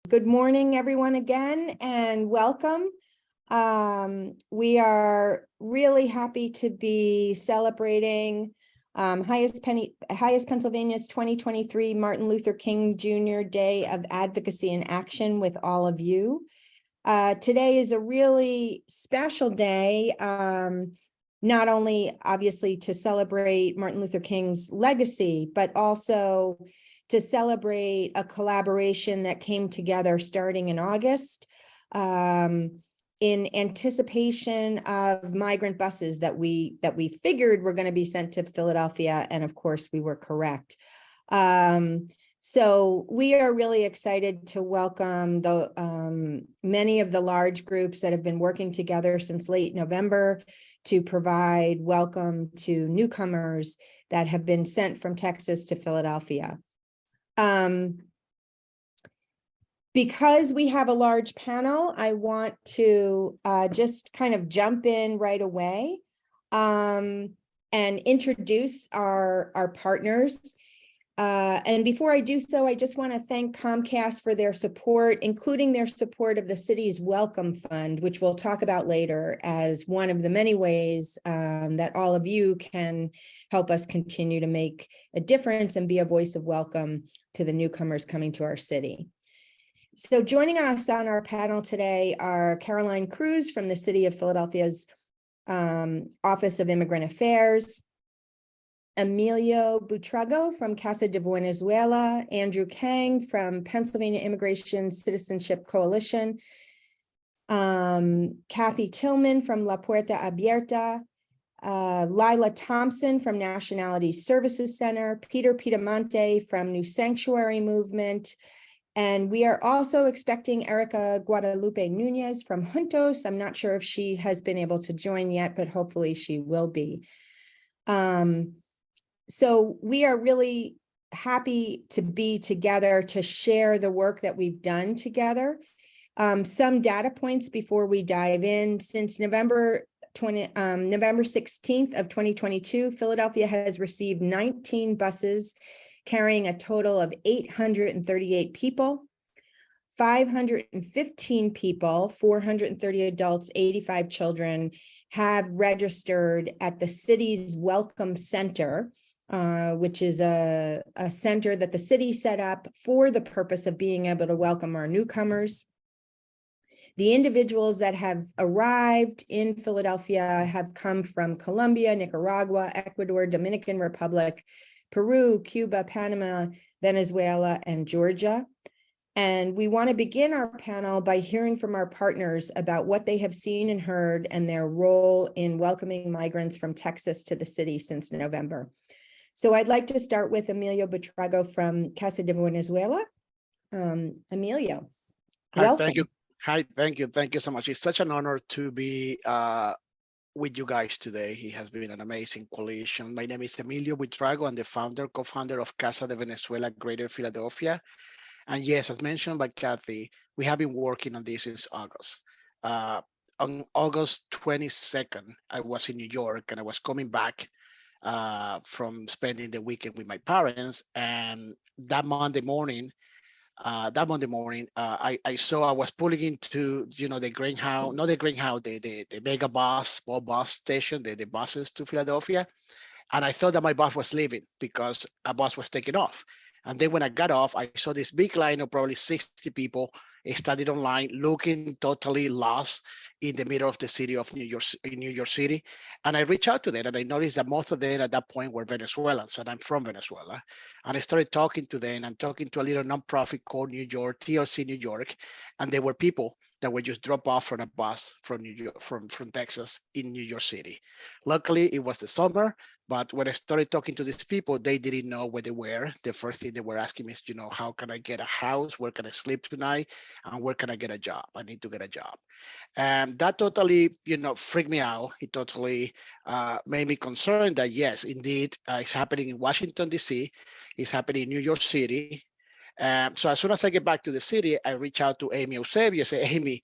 Good morning, everyone, again, and welcome. We are really happy to be celebrating HIAS Pennsylvania's 2023 Martin Luther King Jr. Day of Advocacy and Action with all of you. Today is a really special day, not only obviously to celebrate Martin Luther King's legacy, but also to celebrate a collaboration that came together starting in August in anticipation of migrant buses that we figured were going to be sent to Philadelphia, and of course we were correct. So we are really excited to welcome the many of the large groups that have been working together since late November to provide welcome to newcomers that have been sent from Texas to Philadelphia. Because we have a large panel, I want to just kind of jump in right away and introduce our partners. And before I do so, I just want to thank Comcast for their support, including their support of the city's Welcome Fund, which we'll talk about later as one of the many ways that all of you can help us continue to make a difference and be a voice of welcome to the newcomers coming to our city. So joining us on our panel today are Caroline Cruz from the City of Philadelphia's Office of Immigrant Affairs, Emilio Buitrago from Casa de Venezuela, Andrew Kang from Pennsylvania Immigration Citizenship Coalition, Kathy Tillman from La Puerta Abierta, Lila Thompson from Nationality Services Center, Peter Piedamonte from New Sanctuary Movement, and we are also expecting Erica Guadalupe Nunez from Juntos. I'm not sure if she has been able to join yet, but hopefully she will be. So we are really happy to be together to share the work that we've done together. Some data points before we dive in. Since November 16th of 2022, Philadelphia has received 19 buses carrying a total of 838 people. 515 people, 430 adults, 85 children have registered at the city's Welcome Center, which is a center that the city set up for the purpose of being able to welcome our newcomers. The individuals that have arrived in Philadelphia have come from Colombia, Nicaragua, Ecuador, Dominican Republic, Peru, Cuba, Panama, Venezuela, and Georgia. And we want to begin our panel by hearing from our partners about what they have seen and heard and their role in welcoming migrants from Texas to the city since November. So I'd like to start with Emilio Buitrago from Casa de Venezuela. Emilio, welcome. Thank you. Hi, thank you. Thank you so much. It's such an honor to be with you guys today. It has been an amazing coalition. My name is Emilio Buitrago. I'm the co-founder of Casa de Venezuela, Greater Philadelphia. And yes, as mentioned by Kathy, we have been working on this since August. On August 22nd, I was in New York and I was coming back from spending the weekend with my parents. And that Monday morning, I was pulling into, the Greyhound, not the Greyhound, the mega bus, small bus station, the buses to Philadelphia. And I thought that my bus was leaving because a bus was taking off. And then when I got off, I saw this big line of probably 60 people standing online, looking totally lost in the middle of the city of New York City. And I reached out to them and I noticed that most of them at that point were Venezuelans, and I'm from Venezuela. And I started talking to them and talking to a little nonprofit called TLC New York. And there were people that were just dropped off from a bus from from Texas in New York City. Luckily, it was the summer, but when I started talking to these people, they didn't know where they were. The first thing they were asking me is, how can I get a house? Where can I sleep tonight? And where can I get a job? I need to get a job. And that totally, freaked me out. It totally made me concerned that, yes, indeed, it's happening in Washington, D.C. It's happening in New York City. So as soon as I get back to the city, I reach out to Amy Eusebio, say, Amy,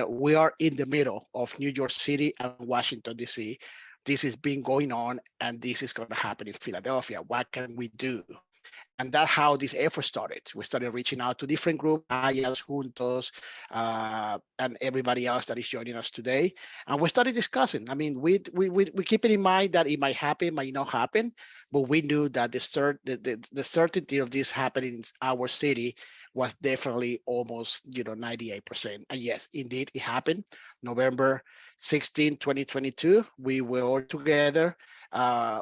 we are in the middle of New York City and Washington, D.C. This has been going on, and this is going to happen in Philadelphia. What can we do? And that's how this effort started. We started reaching out to different groups, HIAS, Juntos, and everybody else that is joining us today. And we started discussing. I mean, we keep it in mind that it might happen, might not happen, but we knew that the certainty of this happening in our city was definitely almost 98%. And yes, indeed, it happened. November 16, 2022, we were all together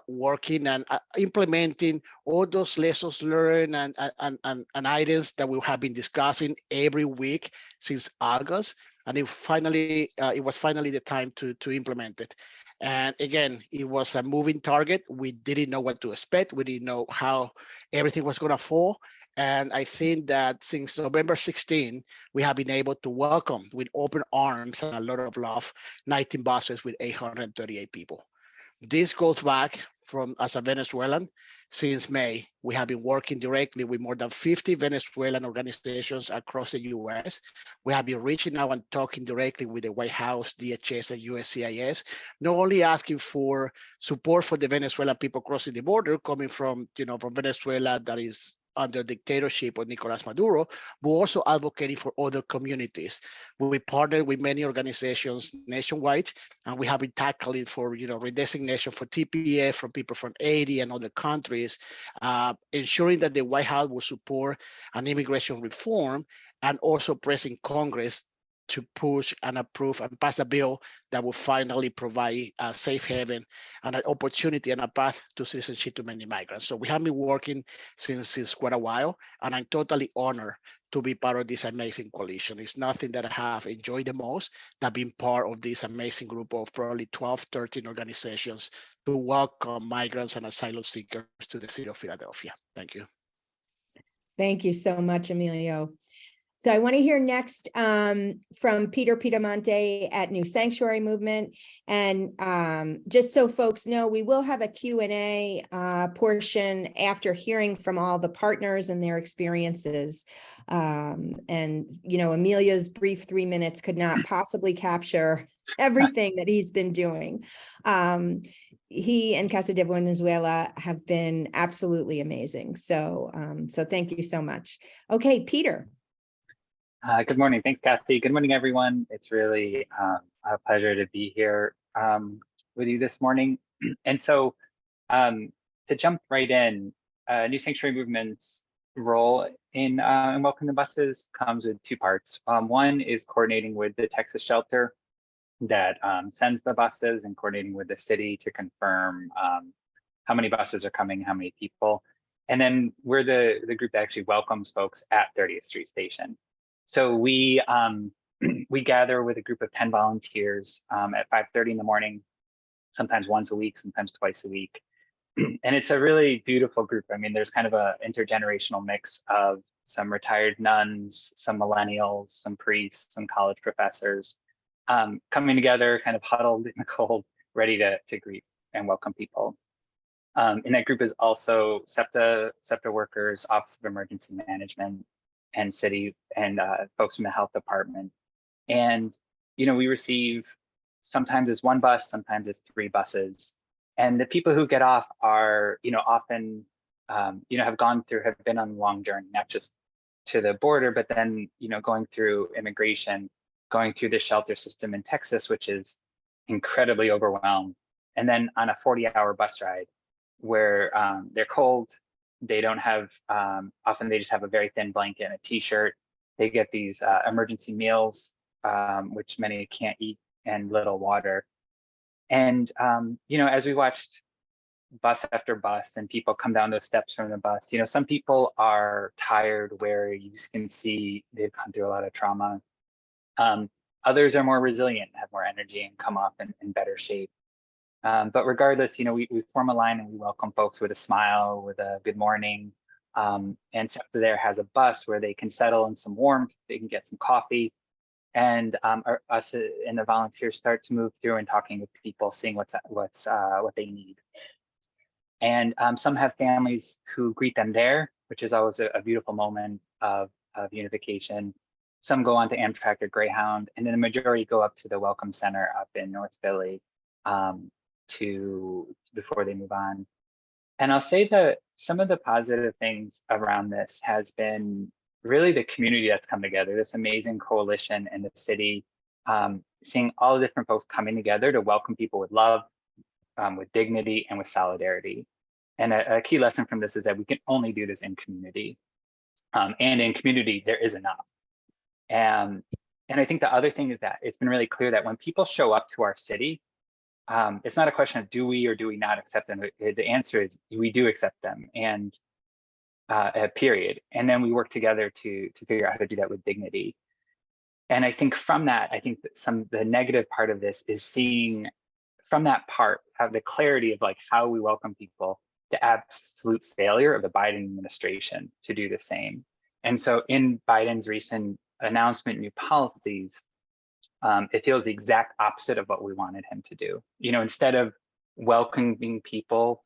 working and implementing all those lessons learned and items that we have been discussing every week since August. And it was finally the time to implement it. And again, it was a moving target. We didn't know what to expect. We didn't know how everything was going to fall. And I think that since November 16, we have been able to welcome with open arms and a lot of love 19 buses with 838 people. This goes back from as a Venezuelan. Since May, we have been working directly with more than 50 Venezuelan organizations across the US. We have been reaching out and talking directly with the White House, DHS, and USCIS, not only asking for support for the Venezuelan people crossing the border, coming from Venezuela that is under dictatorship of Nicolas Maduro, but also advocating for other communities. We partner with many organizations nationwide, and we have been tackling for redesignation for TPS from people from Haiti and other countries, ensuring that the White House will support an immigration reform, and also pressing Congress to push and approve and pass a bill that will finally provide a safe haven and an opportunity and a path to citizenship to many migrants. So we have been working since quite a while, and I'm totally honored to be part of this amazing coalition. It's nothing that I have enjoyed the most than being part of this amazing group of probably 12, 13 organizations to welcome migrants and asylum seekers to the city of Philadelphia. Thank you. Thank you so much, Emilio. So I want to hear next from Peter Piedamonte at New Sanctuary Movement. And just so folks know, we will have a Q&A portion after hearing from all the partners and their experiences. And, Emilio's brief 3 minutes could not possibly capture everything that he's been doing. He and Casa de Venezuela have been absolutely amazing. So, so thank you so much. Okay, Peter. Good morning. Thanks, Kathy. Good morning, everyone. It's really a pleasure to be here with you this morning. And so to jump right in, New Sanctuary Movement's role in Welcome the Buses comes with two parts. One is coordinating with the Texas shelter that sends the buses and coordinating with the city to confirm how many buses are coming, how many people. And then we're the group that actually welcomes folks at 30th Street Station. So we gather with a group of 10 volunteers at 5:30 in the morning, sometimes once a week, sometimes twice a week. And it's a really beautiful group. I mean, there's kind of an intergenerational mix of some retired nuns, some millennials, some priests, some college professors coming together, kind of huddled in the cold, ready to greet and welcome people. In that group is also SEPTA workers, Office of Emergency Management, and city and folks from the health department. And, we receive sometimes it's one bus, sometimes it's 3 buses. And the people who get off are, often, have been on a long journey, not just to the border, but then, going through immigration, going through the shelter system in Texas, which is incredibly overwhelmed. And then on a 40-hour bus ride where they're cold, they don't have, often they just have a very thin blanket and a t-shirt. They get these emergency meals, which many can't eat, and little water. And, as we watched bus after bus and people come down those steps from the bus, some people are tired, where you can see they've gone through a lot of trauma. Others are more resilient, have more energy, and come off in better shape. But regardless, we form a line and we welcome folks with a smile, with a good morning. And SEPTA there has a bus where they can settle in some warmth, they can get some coffee. And us and the volunteers start to move through and talking with people, seeing what they need. And some have families who greet them there, which is always a beautiful moment of unification. Some go on to Amtrak or Greyhound, and then the majority go up to the Welcome Center up in North Philly before they move on. And I'll say that some of the positive things around this has been really the community that's come together, this amazing coalition in the city, seeing all the different folks coming together to welcome people with love, with dignity, and with solidarity. And a key lesson from this is that we can only do this in community. And in community, there is enough. And I think the other thing is that it's been really clear that when people show up to our city, it's not a question of do we or do we not accept them. The answer is we do accept them, and period. And then we work together to figure out how to do that with dignity. And I think from that, I think that the negative part of this is seeing from that part have the clarity of like how we welcome people, the absolute failure of the Biden administration to do the same. And so in Biden's recent announcement, new policies, it feels the exact opposite of what we wanted him to do. You know, instead of welcoming people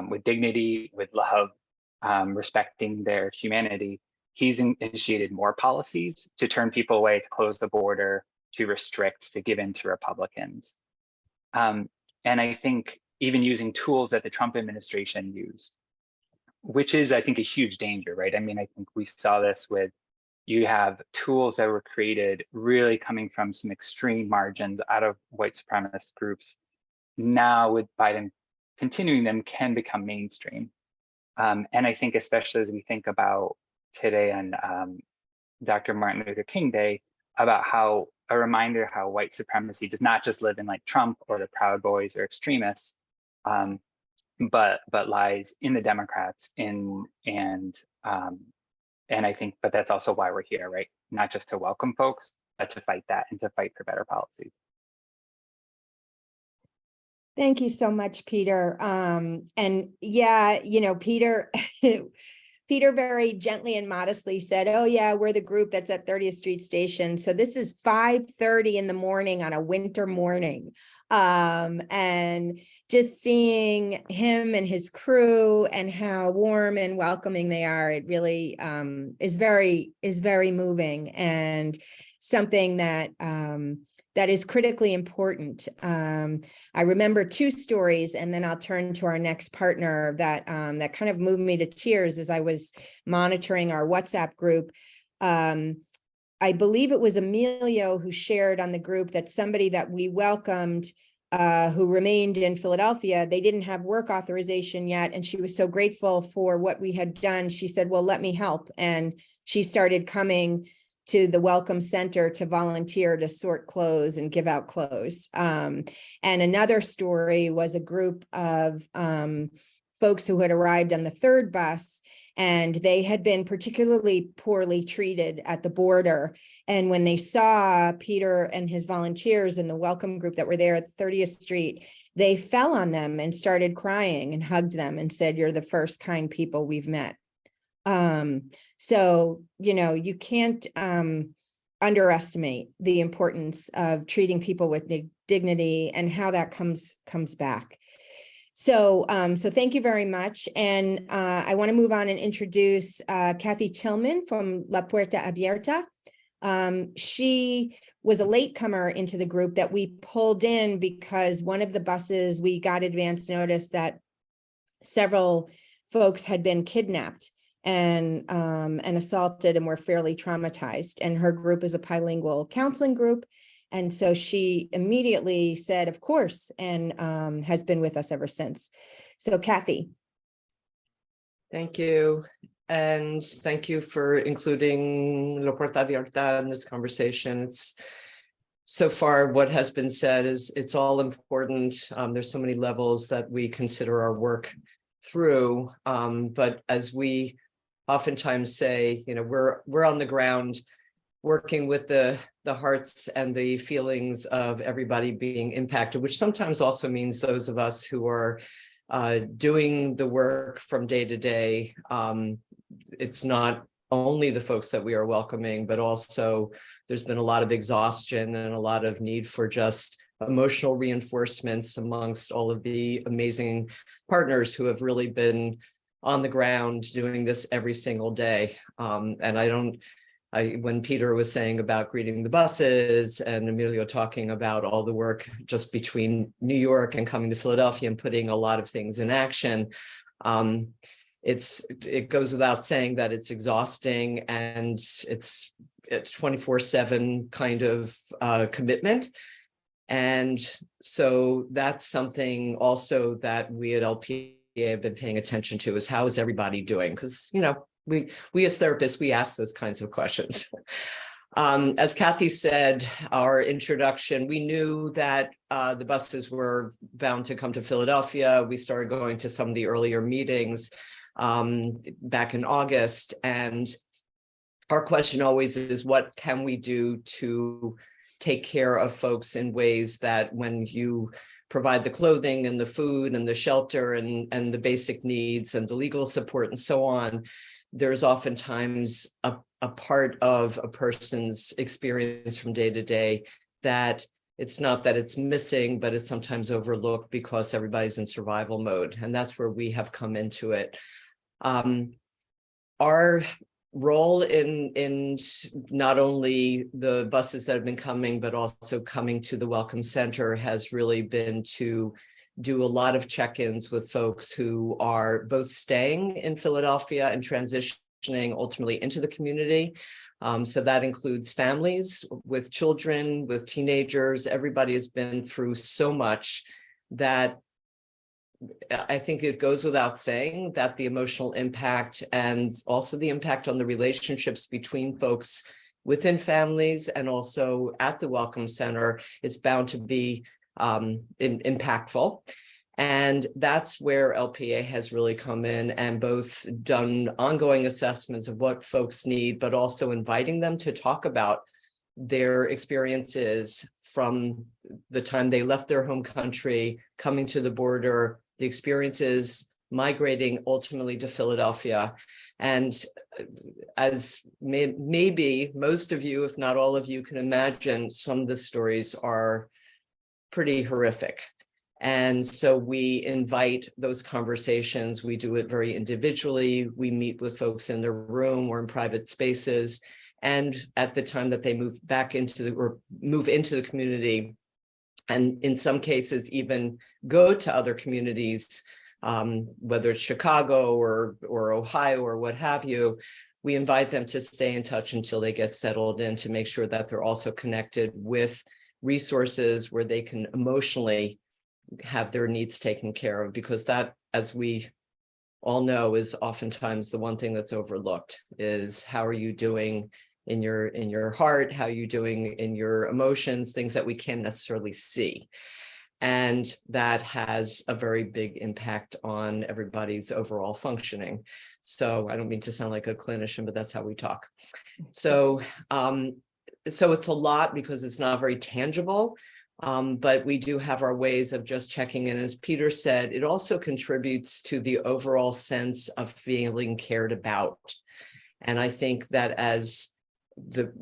with dignity, with love, respecting their humanity, he's initiated more policies to turn people away, to close the border, to restrict, to give in to Republicans. And I think even using tools that the Trump administration used, which is, I think, a huge danger, right? I mean, I think we saw this with, you have tools that were created really coming from some extreme margins out of white supremacist groups. Now with Biden continuing them can become mainstream. And I think especially as we think about today on Dr. Martin Luther King Day, about how a reminder how white supremacy does not just live in like Trump or the Proud Boys or extremists, but lies in the Democrats and I think, but that's also why we're here, right? Not just to welcome folks, but to fight that and to fight for better policies. Thank you so much, Peter. And yeah, you know, Peter very gently and modestly said, oh yeah, we're the group that's at 30th Street Station. So this is 5:30 in the morning on a winter morning. And just seeing him and his crew and how warm and welcoming they are, it really is very moving and something that that is critically important. I remember two stories, and then I'll turn to our next partner that that kind of moved me to tears as I was monitoring our WhatsApp group. I believe it was Emilio who shared on the group that somebody that we welcomed who remained in Philadelphia, they didn't have work authorization yet, and she was so grateful for what we had done. She said, well, let me help. And she started coming to the Welcome Center to volunteer to sort clothes and give out clothes. And another story was a group of folks who had arrived on the third bus, and they had been particularly poorly treated at the border. And when they saw Peter and his volunteers in the welcome group that were there at 30th Street, they fell on them and started crying and hugged them and said, you're the first kind people we've met. So, you know, you can't underestimate the importance of treating people with dignity and how that comes back. So, so thank you very much. And I want to move on and introduce Kathy Tillman from La Puerta Abierta. She was a latecomer into the group that we pulled in because one of the buses, we got advance notice that several folks had been kidnapped and assaulted and were fairly traumatized. And her group is a bilingual counseling group. And so she immediately said, of course, and has been with us ever since. So Kathy. Thank you. And thank you for including La Puerta Abierta in this conversation. It's so far what has been said is it's all important. There's so many levels that we consider our work through. But as we oftentimes say, you know, we're on the ground working with the hearts and the feelings of everybody being impacted, which sometimes also means those of us who are doing the work from day to day. It's not only the folks that we are welcoming, but also there's been a lot of exhaustion and a lot of need for just emotional reinforcements amongst all of the amazing partners who have really been on the ground doing this every single day. And when Peter was saying about greeting the buses and Emilio talking about all the work just between New York and coming to Philadelphia and putting a lot of things in action, It goes without saying that it's exhausting, and it's 24/7 kind of commitment. And so that's something also that we at LPA have been paying attention to, is how is everybody doing? Because, you know, we as therapists, we ask those kinds of questions. As Kathy said, our introduction, we knew that the buses were bound to come to Philadelphia. We started going to some of the earlier meetings back in August. And our question always is, what can we do to take care of folks in ways that when you provide the clothing and the food and the shelter and the basic needs and the legal support and so on, there's oftentimes a part of a person's experience from day to day that it's not that it's missing, but it's sometimes overlooked because everybody's in survival mode. And that's where we have come into it. Our role in not only the buses that have been coming, but also coming to the Welcome Center has really been to do a lot of check-ins with folks who are both staying in Philadelphia and transitioning ultimately into the community. So that includes families with children, with teenagers. Everybody has been through so much that I think it goes without saying that the emotional impact and also the impact on the relationships between folks within families and also at the Welcome Center is bound to be impactful. And that's where LPA has really come in and both done ongoing assessments of what folks need, but also inviting them to talk about their experiences from the time they left their home country, coming to the border, the experiences migrating ultimately to Philadelphia. And as maybe most of you, if not all of you, can imagine, some of the stories are pretty horrific. And so we invite those conversations. We do it very individually. We meet with folks in their room or in private spaces. And at the time that they move into the community, and in some cases even go to other communities, whether it's Chicago or Ohio or what have you, we invite them to stay in touch until they get settled in, to make sure that they're also connected with resources where they can emotionally have their needs taken care of, because that, as we all know, is oftentimes the one thing that's overlooked, is how are you doing in your heart, how are you doing in your emotions, things that we can't necessarily see. And that has a very big impact on everybody's overall functioning. So I don't mean to sound like a clinician, but that's how we talk. So it's a lot because it's not very tangible, but we do have our ways of just checking in. As Peter said, it also contributes to the overall sense of feeling cared about. And I think that as the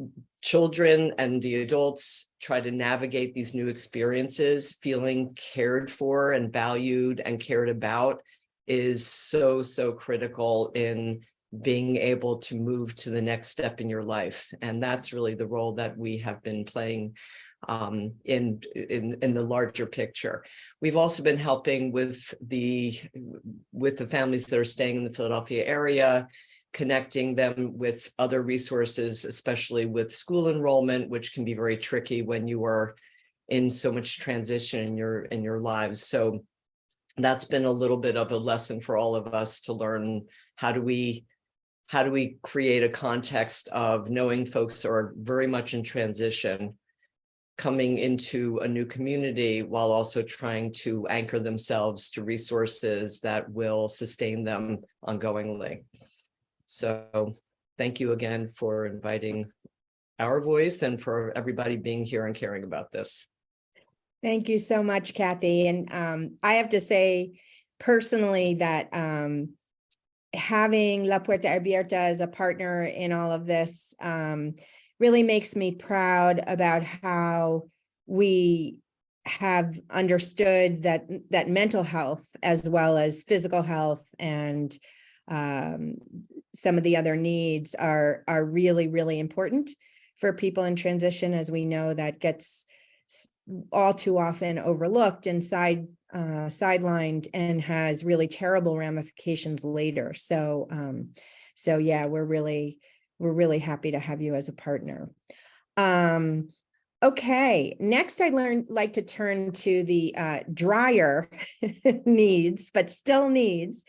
children and the adults try to navigate these new experiences, feeling cared for and valued and cared about is so, so critical in being able to move to the next step in your life. And that's really the role that we have been playing in the larger picture. We've also been helping with the families that are staying in the Philadelphia area, connecting them with other resources, especially with school enrollment, which can be very tricky when you are in so much transition in your lives. So that's been a little bit of a lesson for all of us to learn. How do we create a context of knowing folks are very much in transition, coming into a new community, while also trying to anchor themselves to resources that will sustain them ongoingly. So thank you again for inviting our voice and for everybody being here and caring about this. Thank you so much, Kathy. And I have to say personally that having La Puerta Abierta as a partner in all of this really makes me proud about how we have understood that mental health, as well as physical health and some of the other needs, are really, really important for people in transition, as we know that gets all too often overlooked. And sidelined and has really terrible ramifications later. So, so yeah, we're really happy to have you as a partner. Okay, next I'd like to turn to the drier needs, but still needs,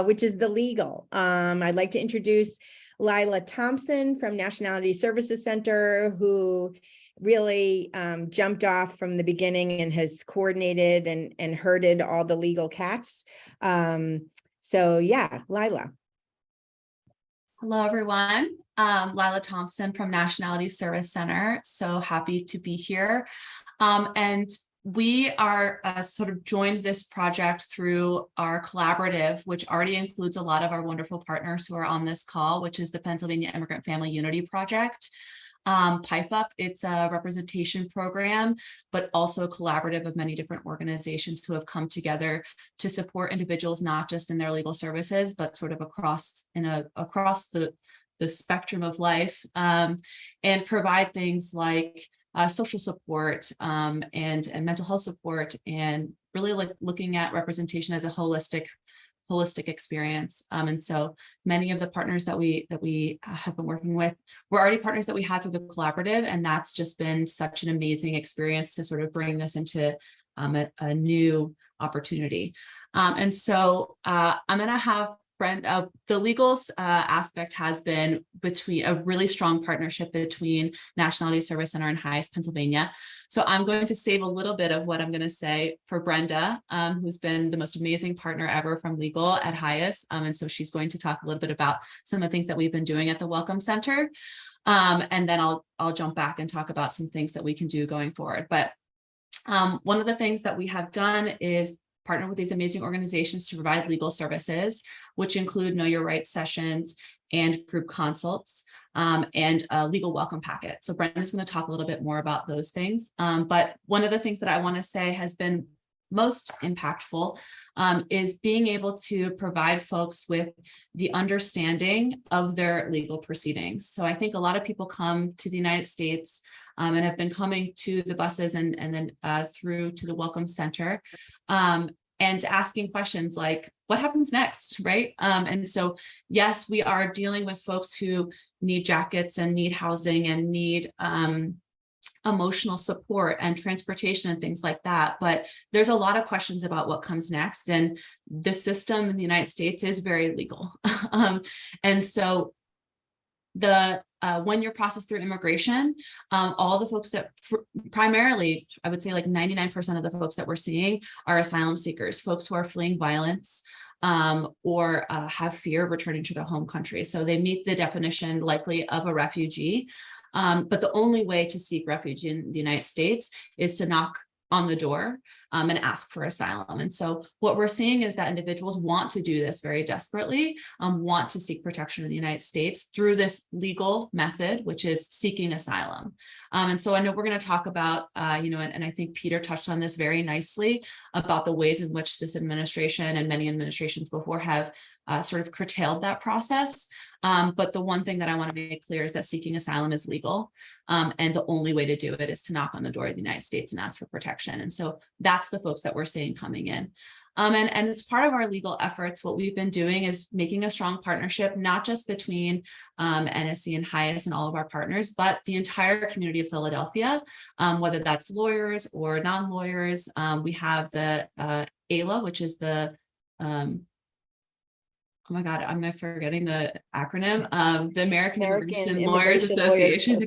which is the legal. I'd like to introduce Lila Thompson from Nationality Services Center, who really jumped off from the beginning and has coordinated and herded all the legal cats. So yeah, Lila. Hello, everyone. Lila Thompson from Nationality Service Center. So happy to be here. And we are sort of joined this project through our collaborative, which already includes a lot of our wonderful partners who are on this call, which is the Pennsylvania Immigrant Family Unity Project. PIFUP, it's a representation program, but also a collaborative of many different organizations who have come together to support individuals, not just in their legal services, but sort of across the spectrum of life, and provide things like social support and mental health support, and really like looking at representation as a holistic experience. And so many of the partners that we have been working with were already partners that we had through the collaborative, and that's just been such an amazing experience to sort of bring this into a new opportunity. And so I'm going to have Brenda, the legals aspect has been between a really strong partnership between Nationality Service Center and HIAS Pennsylvania. So I'm going to save a little bit of what I'm going to say for Brenda, who's been the most amazing partner ever from legal at HIAS. And so she's going to talk a little bit about some of the things that we've been doing at the Welcome Center. And then I'll jump back and talk about some things that we can do going forward. But one of the things that we have done is partner with these amazing organizations to provide legal services, which include Know Your Rights sessions and group consults, and a legal welcome packet. So Brenda's going to talk a little bit more about those things. But one of the things that I want to say has been most impactful is being able to provide folks with the understanding of their legal proceedings. So I think a lot of people come to the United States and have been coming to the buses and then through to the Welcome Center and asking questions like, what happens next, right? And so, yes, we are dealing with folks who need jackets and need housing and need emotional support and transportation and things like that. But there's a lot of questions about what comes next. And the system in the United States is very legal. And so the when you're processed through immigration, all the folks that primarily, I would say like 99% of the folks that we're seeing are asylum seekers, folks who are fleeing violence or have fear of returning to their home country. So they meet the definition likely of a refugee. But the only way to seek refuge in the United States is to knock on the door and ask for asylum. And so what we're seeing is that individuals want to do this very desperately, want to seek protection in the United States through this legal method, which is seeking asylum. And so I know we're going to talk about, and I think Peter touched on this very nicely about the ways in which this administration and many administrations before have sort of curtailed that process. But the one thing that I want to make clear is that seeking asylum is legal. And the only way to do it is to knock on the door of the United States and ask for protection. And so that's the folks that we're seeing coming in. And it's part of our legal efforts. What we've been doing is making a strong partnership, not just between NSC and HIAS and all of our partners, but the entire community of Philadelphia, whether that's lawyers or non-lawyers. We have the ALA, which is the oh my God, I'm forgetting the acronym, the American Immigration Lawyers Association,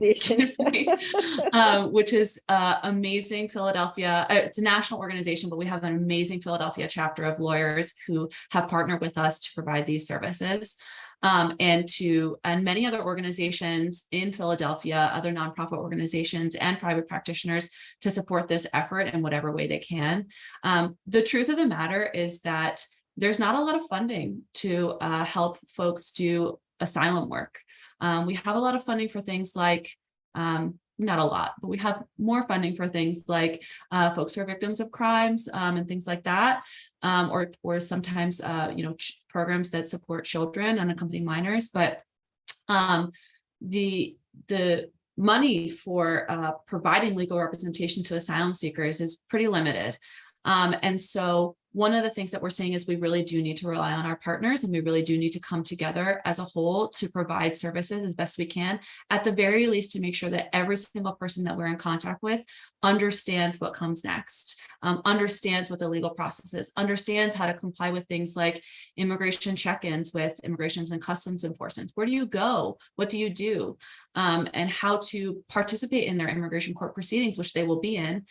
which is amazing Philadelphia. It's a national organization, but we have an amazing Philadelphia chapter of lawyers who have partnered with us to provide these services. And many other organizations in Philadelphia, other nonprofit organizations and private practitioners to support this effort in whatever way they can. The truth of the matter is that there's not a lot of funding to help folks do asylum work. We have a lot of funding for things like, not a lot, but we have more funding for things like folks who are victims of crimes and things like that, or sometimes programs that support children, unaccompanied minors. But the money for providing legal representation to asylum seekers is pretty limited. And so one of the things that we're seeing is we really do need to rely on our partners, and we really do need to come together as a whole to provide services as best we can, at the very least, to make sure that every single person that we're in contact with understands what comes next, understands what the legal process is, understands how to comply with things like immigration check-ins with immigrations and customs enforcement. Where do you go? What do you do? And how to participate in their immigration court proceedings, which they will be in.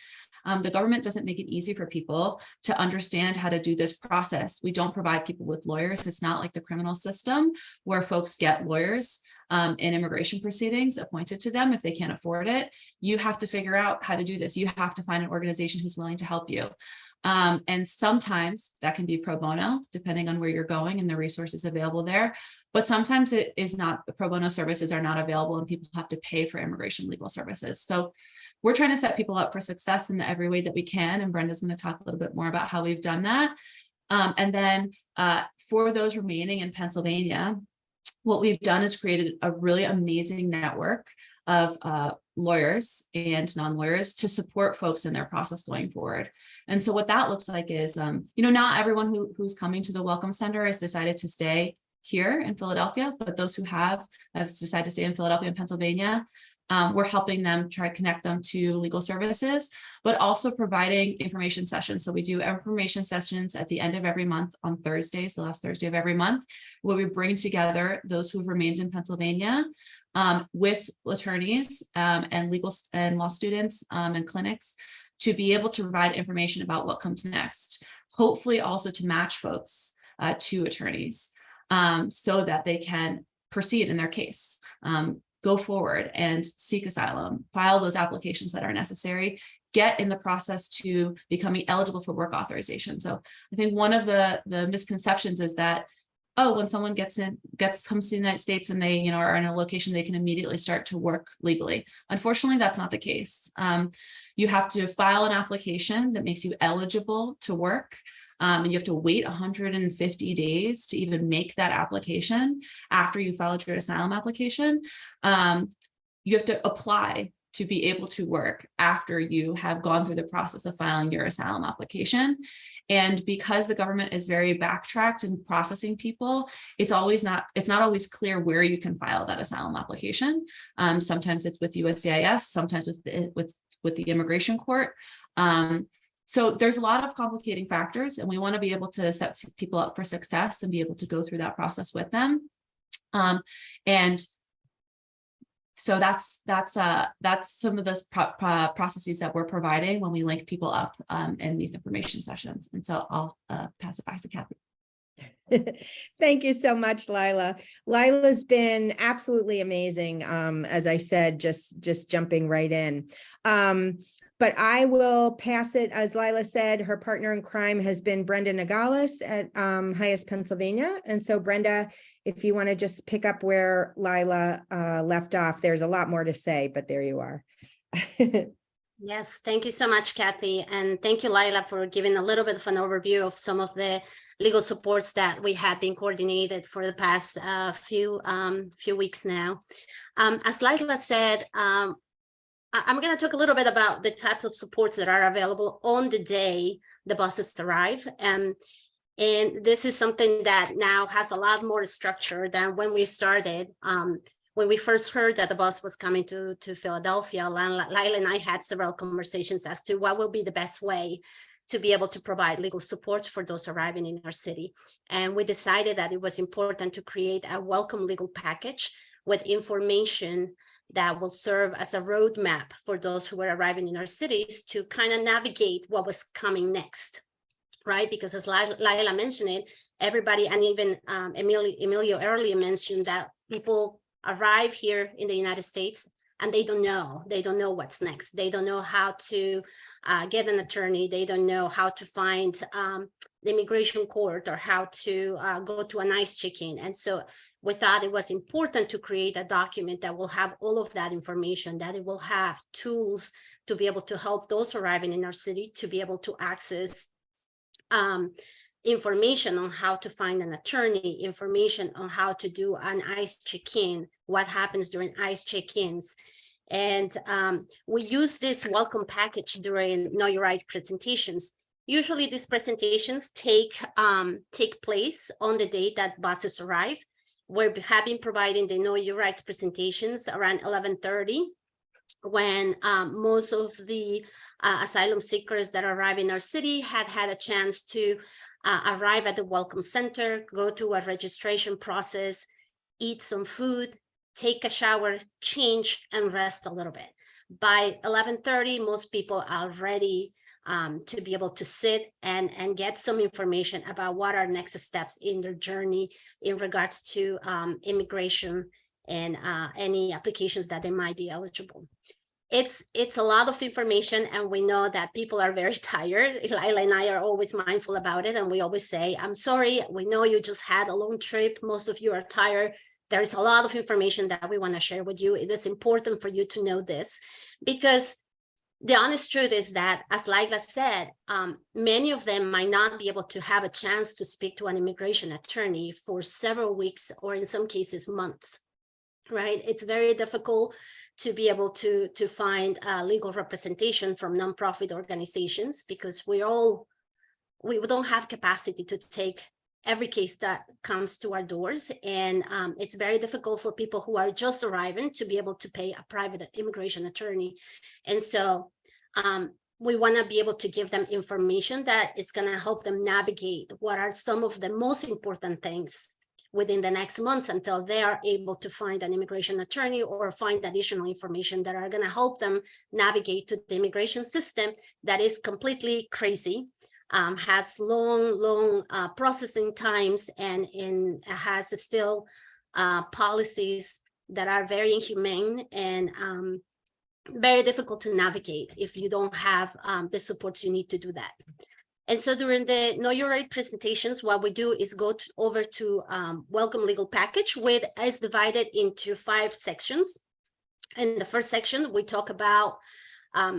The government doesn't make it easy for people to understand how to do this process. We don't provide people with lawyers. It's not like the criminal system where folks get lawyers in immigration proceedings appointed to them if they can't afford it. You have to figure out how to do this. You have to find an organization who's willing to help you. And sometimes that can be pro bono, depending on where you're going and the resources available there. But sometimes it is not. Pro bono services are not available, and people have to pay for immigration legal services. So we're trying to set people up for success in every way that we can. And Brenda's going to talk a little bit more about how we've done that. And then for those remaining in Pennsylvania, what we've done is created a really amazing network of lawyers and non-lawyers to support folks in their process going forward. And so what that looks like is, not everyone who's coming to the Welcome Center has decided to stay here in Philadelphia, but those who have decided to stay in Philadelphia and Pennsylvania, we're helping them try to connect them to legal services, but also providing information sessions. So we do information sessions at the end of every month on Thursdays, the last Thursday of every month, where we bring together those who've remained in Pennsylvania with attorneys and legal and law students and clinics to be able to provide information about what comes next. Hopefully also to match folks to attorneys so that they can proceed in their case. Go forward and seek asylum, file those applications that are necessary, get in the process to becoming eligible for work authorization. So I think one of the misconceptions is that, when someone comes to the United States and they are in a location, they can immediately start to work legally. Unfortunately, that's not the case. You have to file an application that makes you eligible to work. And you have to wait 150 days to even make that application after you filed your asylum application. You have to apply to be able to work after you have gone through the process of filing your asylum application. And because the government is very backtracked in processing people, it's not always clear where you can file that asylum application. Sometimes it's with USCIS, sometimes with the immigration court. So there's a lot of complicating factors, and we want to be able to set people up for success and be able to go through that process with them. And so that's some of those processes that we're providing when we link people up in these information sessions. And so I'll pass it back to Kathy. Thank you so much, Lila. Lila's been absolutely amazing. As I said, just jumping right in. But I will pass it, as Lila said, her partner in crime has been Brenda Nogales at HIAS, Pennsylvania. And so Brenda, if you want to just pick up where Lila left off, there's a lot more to say, but there you are. Yes, thank you so much, Kathy. And thank you, Lila, for giving a little bit of an overview of some of the legal supports that we have been coordinated for the past few weeks now. As Lila said, I'm going to talk a little bit about the types of supports that are available on the day the buses arrive. And this is something that now has a lot more structure than when we started. When we first heard that the bus was coming to Philadelphia, Lila and I had several conversations as to what will be the best way to be able to provide legal support for those arriving in our city. And we decided that it was important to create a welcome legal package with information that will serve as a roadmap for those who are arriving in our cities to kind of navigate what was coming next, right? Because as Lila mentioned it, everybody, and even Emilio earlier mentioned that people arrive here in the United States and they don't know what's next. They don't know how to get an attorney. They don't know how to find the immigration court or how to go to an ICE check-in. And so we thought it was important to create a document that will have all of that information, that it will have tools to be able to help those arriving in our city to be able to access information on how to find an attorney, information on how to do an ICE check-in, what happens during ICE check-ins. And we use this welcome package during Know Your Right presentations Usually these presentations take place on the day that buses arrive. We have been providing the Know Your Rights presentations around 11:30, when most of the asylum seekers that arrive in our city had a chance to arrive at the Welcome Center, go to a registration process, eat some food, take a shower, change, and rest a little bit. By 11:30, most people are ready to be able to sit and get some information about what are next steps in their journey in regards to immigration and any applications that they might be eligible. It's a lot of information, and we know that people are very tired. Lila and I are always mindful about it, and we always say, I'm sorry, we know you just had a long trip. Most of you are tired. There is a lot of information that we want to share with you. It is important for you to know this, because the honest truth is that, as Lila said, many of them might not be able to have a chance to speak to an immigration attorney for several weeks, or in some cases months, right? It's very difficult to be able to find legal representation from nonprofit organizations, because we don't have capacity to take every case that comes to our doors. And it's very difficult for people who are just arriving to be able to pay a private immigration attorney. And so we want to be able to give them information that is going to help them navigate what are some of the most important things within the next months, until they are able to find an immigration attorney or find additional information that are going to help them navigate to the immigration system that is completely crazy, has long processing times, and has still policies that are very inhumane and very difficult to navigate if you don't have the supports you need to do that. And so during the Know Your Right presentations, what we do is go over to Welcome Legal Package, which is divided into 5 sections. In the first section, we talk about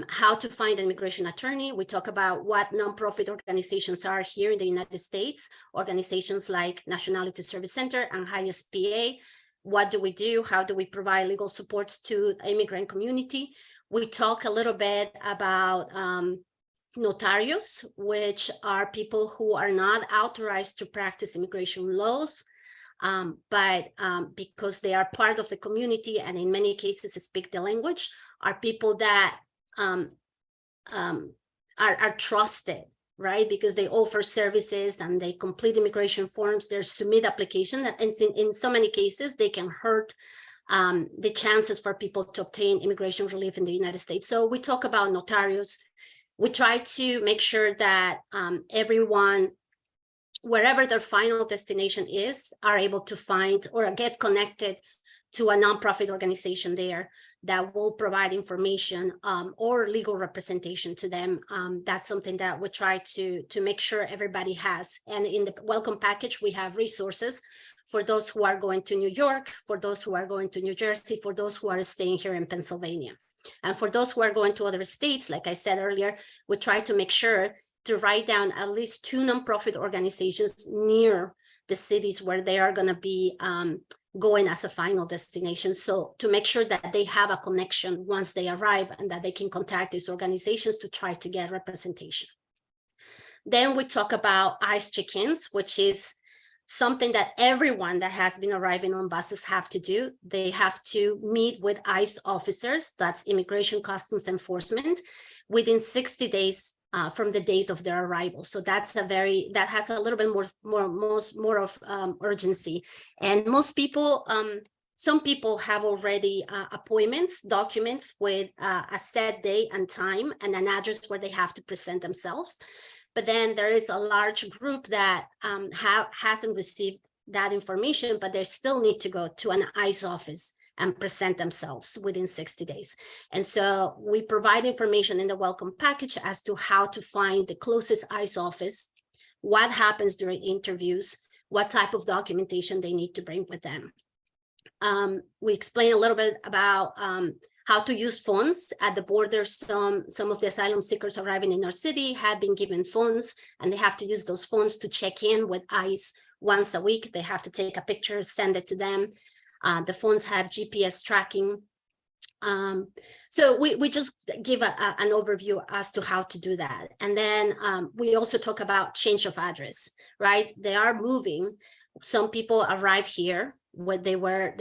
how to find an immigration attorney. We talk about what nonprofit organizations are here in the United States, organizations like Nationality Service Center and HIAS PA. What do we do? How do we provide legal supports to the immigrant community? We talk a little bit about notarios, which are people who are not authorized to practice immigration laws, but because they are part of the community and in many cases speak the language, are people that are trusted, right? Because they offer services and they complete immigration forms, they submit applications, and in so many cases, they can hurt the chances for people to obtain immigration relief in the United States. So we talk about notarios. We try to make sure that everyone, wherever their final destination is, are able to find or get connected to a nonprofit organization there that will provide information or legal representation to them. That's something that we try to make sure everybody has. And in the welcome package, we have resources for those who are going to New York, for those who are going to New Jersey, for those who are staying here in Pennsylvania. And for those who are going to other states, like I said earlier, we try to make sure to write down at least 2 nonprofit organizations near the cities where they are going to be going as a final destination. So to make sure that they have a connection once they arrive and that they can contact these organizations to try to get representation. Then we talk about ICE check-ins, which is something that everyone that has been arriving on buses have to do. They have to meet with ICE officers, that's Immigration Customs Enforcement, within 60 days from the date of their arrival. So that's that has a little bit more of urgency. And most people, some people have already appointments, documents with a set day and time and an address where they have to present themselves. But then there is a large group that hasn't received that information, but they still need to go to an ICE office and present themselves within 60 days. And so we provide information in the welcome package as to how to find the closest ICE office, what happens during interviews, what type of documentation they need to bring with them. We explain a little bit about how to use phones at the border. Some of the asylum seekers arriving in our city have been given phones, and they have to use those phones to check in with ICE once a week. They have to take a picture, send it to them. The phones have GPS tracking. So we just give an overview as to how to do that. And then we also talk about change of address, right? They are moving. Some people arrive here when they were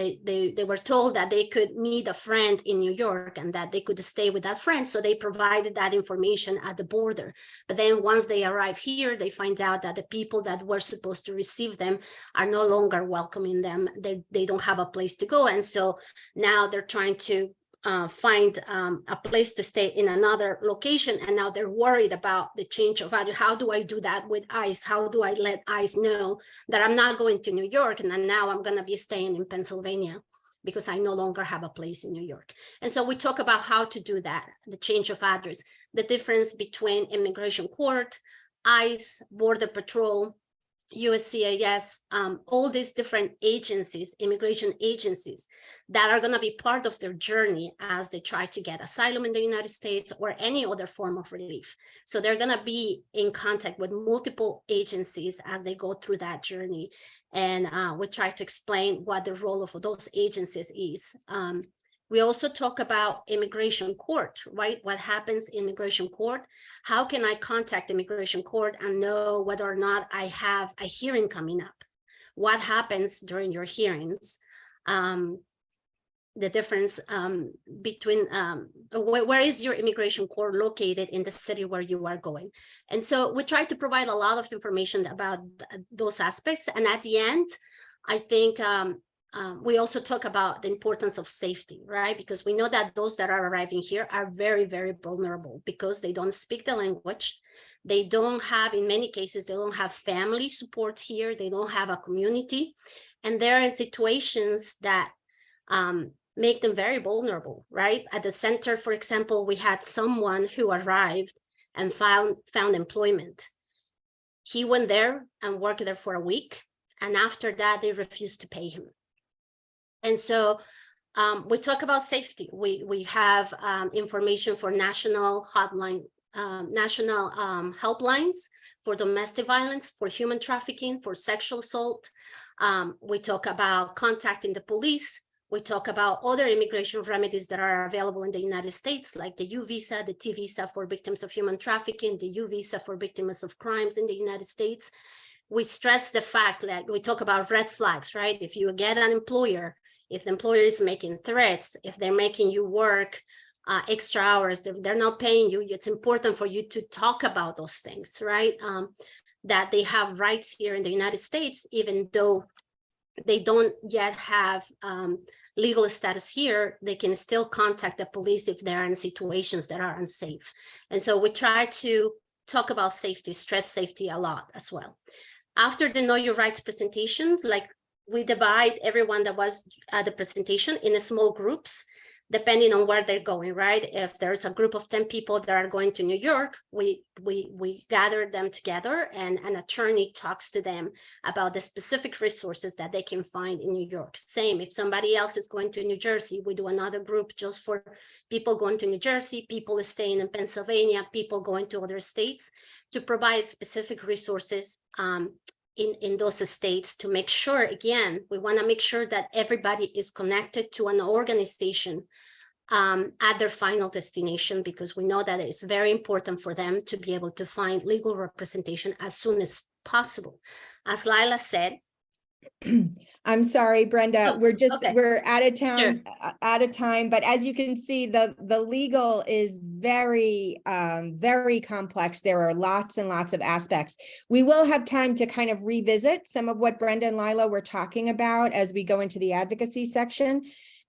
told that they could meet a friend in New York and that they could stay with that friend. So they provided that information at the border. But then once they arrive here, they find out that the people that were supposed to receive them are no longer welcoming them. They don't have a place to go. And so now they're trying to find a place to stay in another location, and now they're worried about the change of address. How do I do that with ICE? How do I let ICE know that I'm not going to New York and now I'm going to be staying in Pennsylvania because I no longer have a place in New York? And so we talk about how to do that, the change of address, the difference between immigration court, ICE, Border Patrol, USCIS, all these different agencies, immigration agencies that are going to be part of their journey as they try to get asylum in the United States or any other form of relief. So they're going to be in contact with multiple agencies as they go through that journey. And we try to explain what the role of those agencies is. We also talk about immigration court, right? What happens in immigration court? How can I contact immigration court and know whether or not I have a hearing coming up? What happens during your hearings? The difference between where is your immigration court located in the city where you are going? And so we try to provide a lot of information about those aspects. And at the end, I think we also talk about the importance of safety, right? Because we know that those that are arriving here are very, very vulnerable because they don't speak the language. They don't have, in many cases, they don't have family support here. They don't have a community. And they're in situations that make them very vulnerable, right? At the center, for example, we had someone who arrived and found employment. He went there and worked there for a week. And after that, they refused to pay him. And so we talk about safety. We have information for national hotline, national helplines for domestic violence, for human trafficking, for sexual assault. We talk about contacting the police. We talk about other immigration remedies that are available in the United States, like the U visa, the T visa for victims of human trafficking, the U visa for victims of crimes in the United States. We stress the fact that we talk about red flags, right? If you get an employer, if the employer is making threats, if they're making you work extra hours, if they're not paying you, it's important for you to talk about those things, right? That they have rights here in the United States, even though they don't yet have legal status here, they can still contact the police if they're in situations that are unsafe. And so we try to talk about safety, stress safety a lot as well. After the Know Your Rights presentations, like we divide everyone that was at the presentation in small groups, depending on where they're going, right? If there's a group of 10 people that are going to New York, we gather them together and an attorney talks to them about the specific resources that they can find in New York. Same, if somebody else is going to New Jersey, we do another group just for people going to New Jersey, people staying in Pennsylvania, people going to other states, to provide specific resources in those states to make sure, again, we want to make sure that everybody is connected to an organization at their final destination, because we know that it's very important for them to be able to find legal representation as soon as possible. As Lila said, I'm sorry, Brenda, we're out of town, Sure. Out of time, but as you can see, the legal is very, very complex. There are lots and lots of aspects. We will have time to kind of revisit some of what Brenda and Lila were talking about as we go into the advocacy section.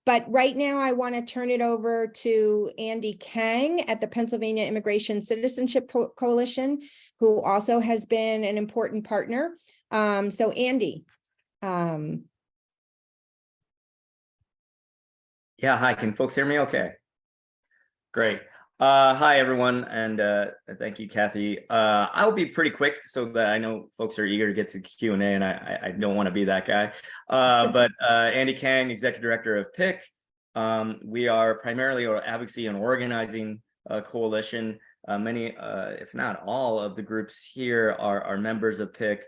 But right now I want to turn it over to Andy Kang at the Pennsylvania Immigration Citizenship Coalition, who also has been an important partner. So Andy. Yeah, hi, can folks hear me okay? Great. Hi, everyone, and thank you, Kathy. I'll be pretty quick so that I know folks are eager to get to Q&A, and I don't want to be that guy. But Andy Kang, Executive Director of PIC. We are primarily an advocacy and organizing coalition. Many, if not all, of the groups here are members of PIC.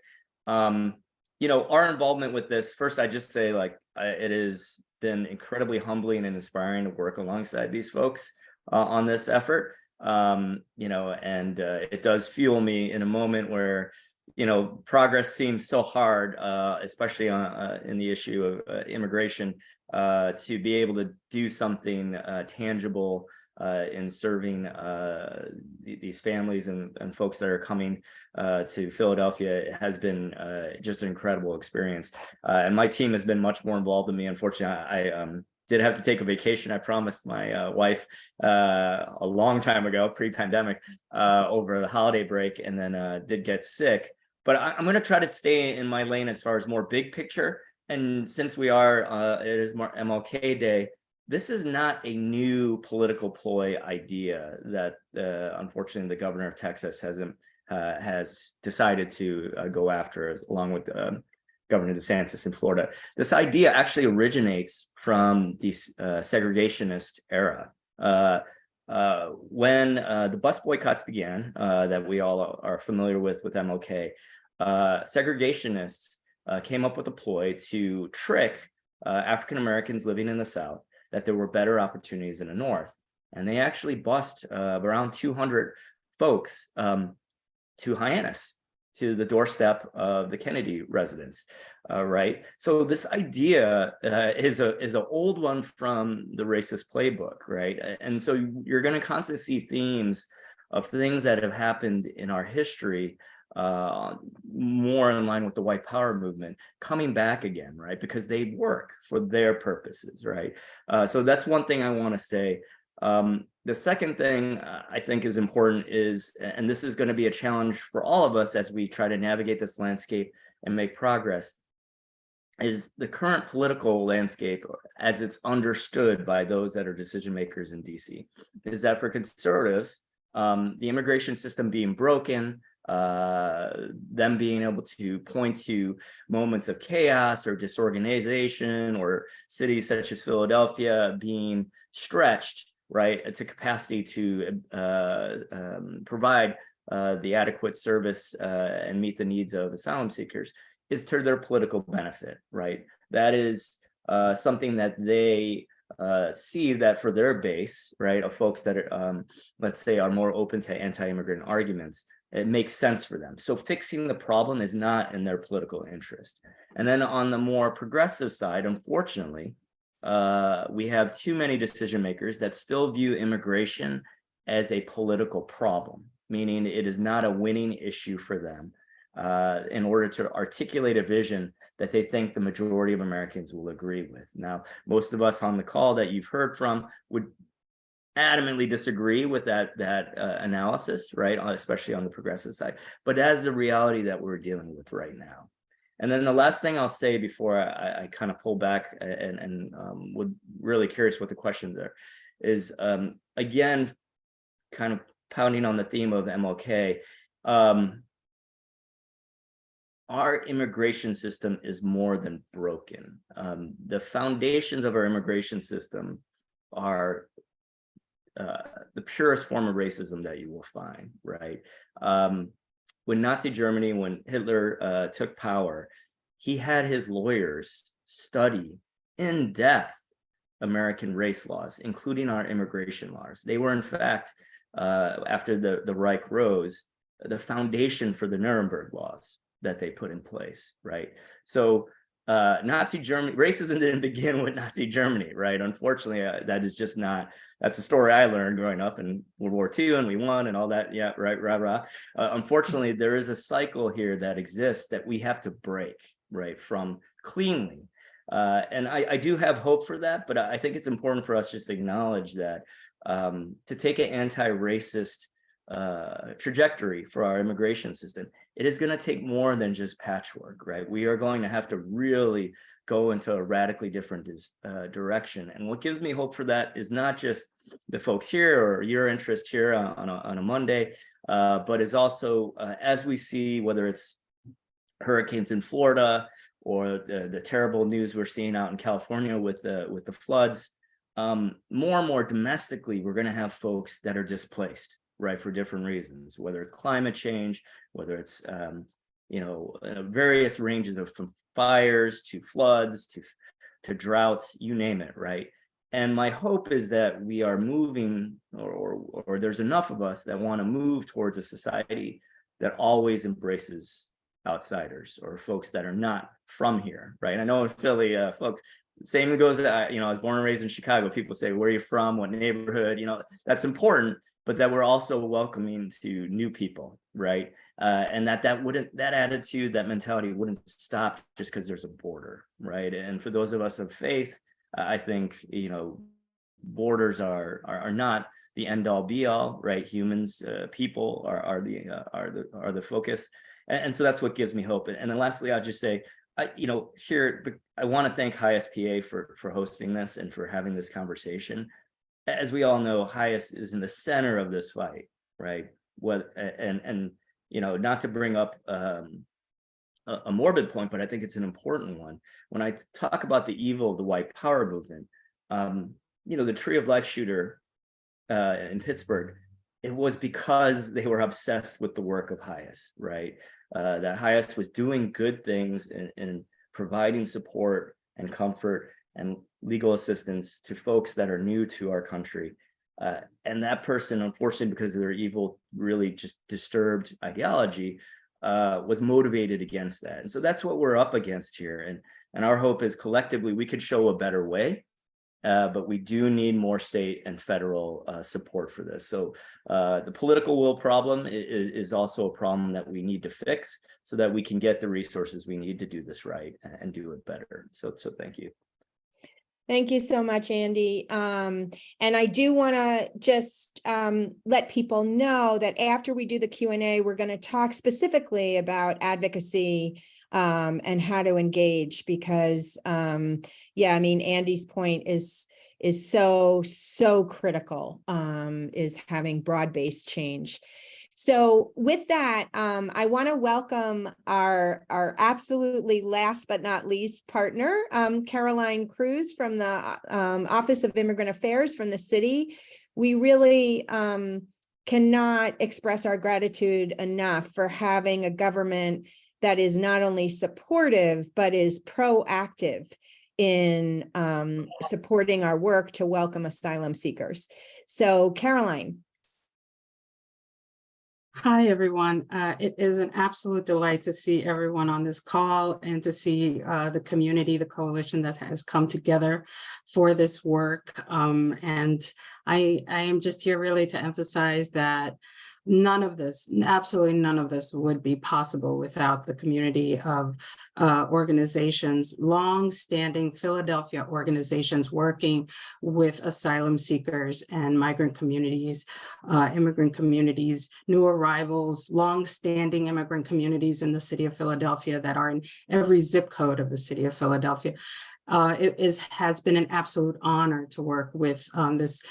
You know, our involvement with this, first, I just say, like, it is been incredibly humbling and inspiring to work alongside these folks on this effort. You know, and it does fuel me in a moment where, you know, progress seems so hard, especially in the issue of immigration, to be able to do something tangible in serving these families and folks that are coming to Philadelphia. It has been just an incredible experience. And my team has been much more involved than me. Unfortunately, I did have to take a vacation. I promised my wife a long time ago, pre-pandemic, over the holiday break, and then did get sick. But I'm going to try to stay in my lane as far as more big picture. And since we are, it is more MLK Day, this is not a new political ploy idea that unfortunately the governor of Texas has decided to go after, along with Governor DeSantis in Florida. This idea actually originates from the segregationist era. When the bus boycotts began, that we all are familiar with MLK, segregationists came up with a ploy to trick African Americans living in the South that there were better opportunities in the North. And they actually bused around 200 folks to HIAS, to the doorstep of the Kennedy residence, right? So this idea is an old one from the racist playbook, right? And so you're going to constantly see themes of things that have happened in our history, more in line with the white power movement, coming back again, right? Because they work for their purposes, right? So that's one thing I want to say. The second thing I think is important is, and this is going to be a challenge for all of us as we try to navigate this landscape and make progress, is the current political landscape as it's understood by those that are decision makers in DC, is that for conservatives, the immigration system being broken, them being able to point to moments of chaos or disorganization, or cities such as Philadelphia being stretched, right, to capacity to provide the adequate service and meet the needs of asylum seekers, is to their political benefit, right? That is something that they see that for their base, right, of folks that are, let's say, are more open to anti-immigrant arguments, it makes sense for them. So fixing the problem is not in their political interest. And then on the more progressive side, unfortunately, we have too many decision makers that still view immigration as a political problem, meaning it is not a winning issue for them, in order to articulate a vision that they think the majority of Americans will agree with. Now, most of us on the call that you've heard from would adamantly disagree with that analysis, right? Especially on the progressive side, but that's the reality that we're dealing with right now. And then the last thing I'll say before I kind of pull back and would really curious what the questions are, is again, kind of pounding on the theme of MLK, our immigration system is more than broken. The foundations of our immigration system are the purest form of racism that you will find, right? When Nazi Germany, when Hitler took power, he had his lawyers study in depth American race laws, including our immigration laws. They were, in fact, after the Reich rose, the foundation for the Nuremberg laws that they put in place, right? So Nazi Germany, racism didn't begin with Nazi Germany, right? Unfortunately, that is just not, that's the story I learned growing up in World War II, and we won and all that. Yeah, right, rah. Unfortunately, there is a cycle here that exists that we have to break, right, from cleanly. And I do have hope for that, but I think it's important for us just to acknowledge that to take an anti-racist trajectory for our immigration system, it is going to take more than just patchwork, right? We are going to have to really go into a radically different direction. And what gives me hope for that is not just the folks here or your interest here on a Monday, but is also as we see, whether it's hurricanes in Florida or the terrible news we're seeing out in California with the floods, more and more domestically, we're going to have folks that are displaced, right, for different reasons, whether it's climate change, whether it's various ranges of, from fires to floods to to droughts, you name it, right? And my hope is that we are moving, or there's enough of us that want to move towards a society that always embraces outsiders or folks that are not from here, right? I know in Philly, folks, same goes, I was born and raised in Chicago. People say, where are you from? What neighborhood? That's important, but that we're also welcoming to new people, right? And that attitude, that mentality wouldn't stop just because there's a border, right? And for those of us of faith, I think, borders are not the end all be all, right? Humans, people are the focus. And so that's what gives me hope. And then lastly, I'll just say, here, I want to thank HIAS PA for hosting this and for having this conversation. As we all know, HIAS is in the center of this fight, right? Not to bring up a morbid point, but I think it's an important one. When I talk about the evil of the white power movement, the Tree of Life shooter in Pittsburgh, it was because they were obsessed with the work of HIAS, right? That HIAS was doing good things and providing support and comfort and legal assistance to folks that are new to our country. And that person, unfortunately, because of their evil, really just disturbed ideology, was motivated against that. And so that's what we're up against here. And our hope is collectively we could show a better way. But we do need more state and federal support for this. So the political will problem is also a problem that we need to fix so that we can get the resources we need to do this right and do it better. So thank you. Thank you so much, Andy. And I do want to just let people know that after we do the Q&A, we're going to talk specifically about advocacy and how to engage, because Andy's point is so critical, is having broad-based change. So with that, I want to welcome our absolutely last but not least partner, Caroline Cruz from the Office of Immigrant Affairs from the city. We really cannot express our gratitude enough for having a government that is not only supportive, but is proactive in supporting our work to welcome asylum seekers. So, Caroline. Hi, everyone. It is an absolute delight to see everyone on this call and to see the community, the coalition that has come together for this work. And I am just here really to emphasize that absolutely none of this would be possible without the community of organizations, long-standing Philadelphia organizations working with asylum seekers and migrant communities, immigrant communities, new arrivals, long-standing immigrant communities in the city of Philadelphia that are in every zip code of the city of Philadelphia. It has been an absolute honor to work with this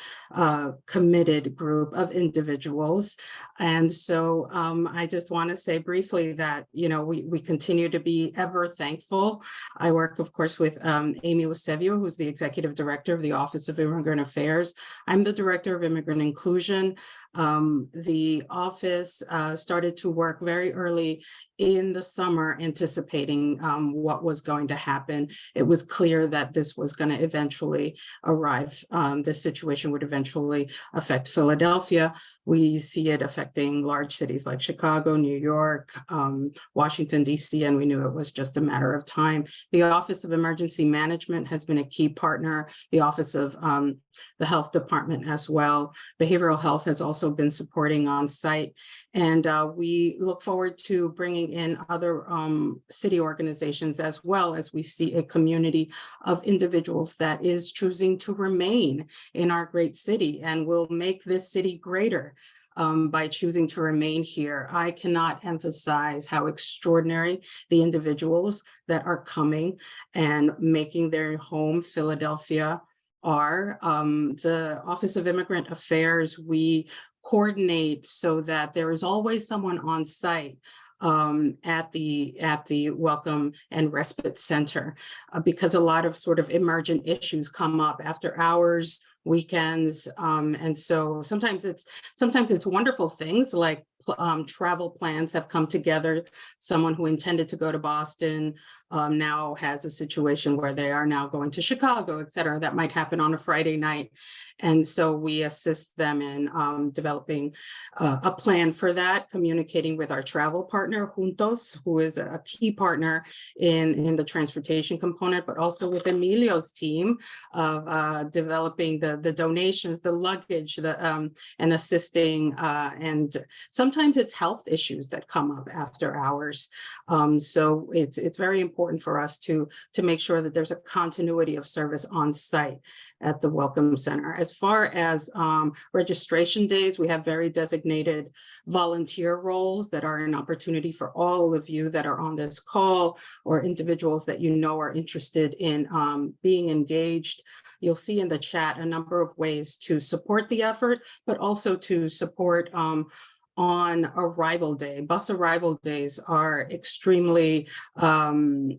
committed group of individuals. And so I just want to say briefly that, we continue to be ever thankful. I work, of course, with Amy Eusebio, who's the Executive Director of the Office of Immigrant Affairs. I'm the Director of Immigrant Inclusion. The office started to work very early in the summer, anticipating what was going to happen. It was clear that this was going to eventually arrive. This situation would eventually affect Philadelphia. We see it affecting large cities like Chicago, New York, Washington, D.C., and we knew it was just a matter of time. The Office of Emergency Management has been a key partner, the Office of the Health Department as well. Behavioral health has also been supporting on site. And we look forward to bringing in other city organizations as well, as we see a community of individuals that is choosing to remain in our great city and will make this city greater by choosing to remain here. I cannot emphasize how extraordinary the individuals that are coming and making their home Philadelphia are. The Office of Immigrant Affairs, we coordinate so that there is always someone on site at the Welcome and Respite Center, because a lot of sort of emergent issues come up after hours weekends. And so sometimes it's wonderful things like travel plans have come together. Someone who intended to go to Boston now has a situation where they are now going to Chicago, et cetera. That might happen on a Friday night. And so we assist them in developing a plan for that, communicating with our travel partner, Juntos, who is a key partner in the transportation component, but also with Emilio's team of developing the donations, the luggage, and assisting. And sometimes it's health issues that come up after hours. So it's very important for us to make sure that there's a continuity of service on site at the Welcome Center. As far as registration days, we have very designated volunteer roles that are an opportunity for all of you that are on this call or individuals that you know are interested in being engaged. You'll see in the chat a number of ways to support the effort, but also to support on arrival day. Bus arrival days are extremely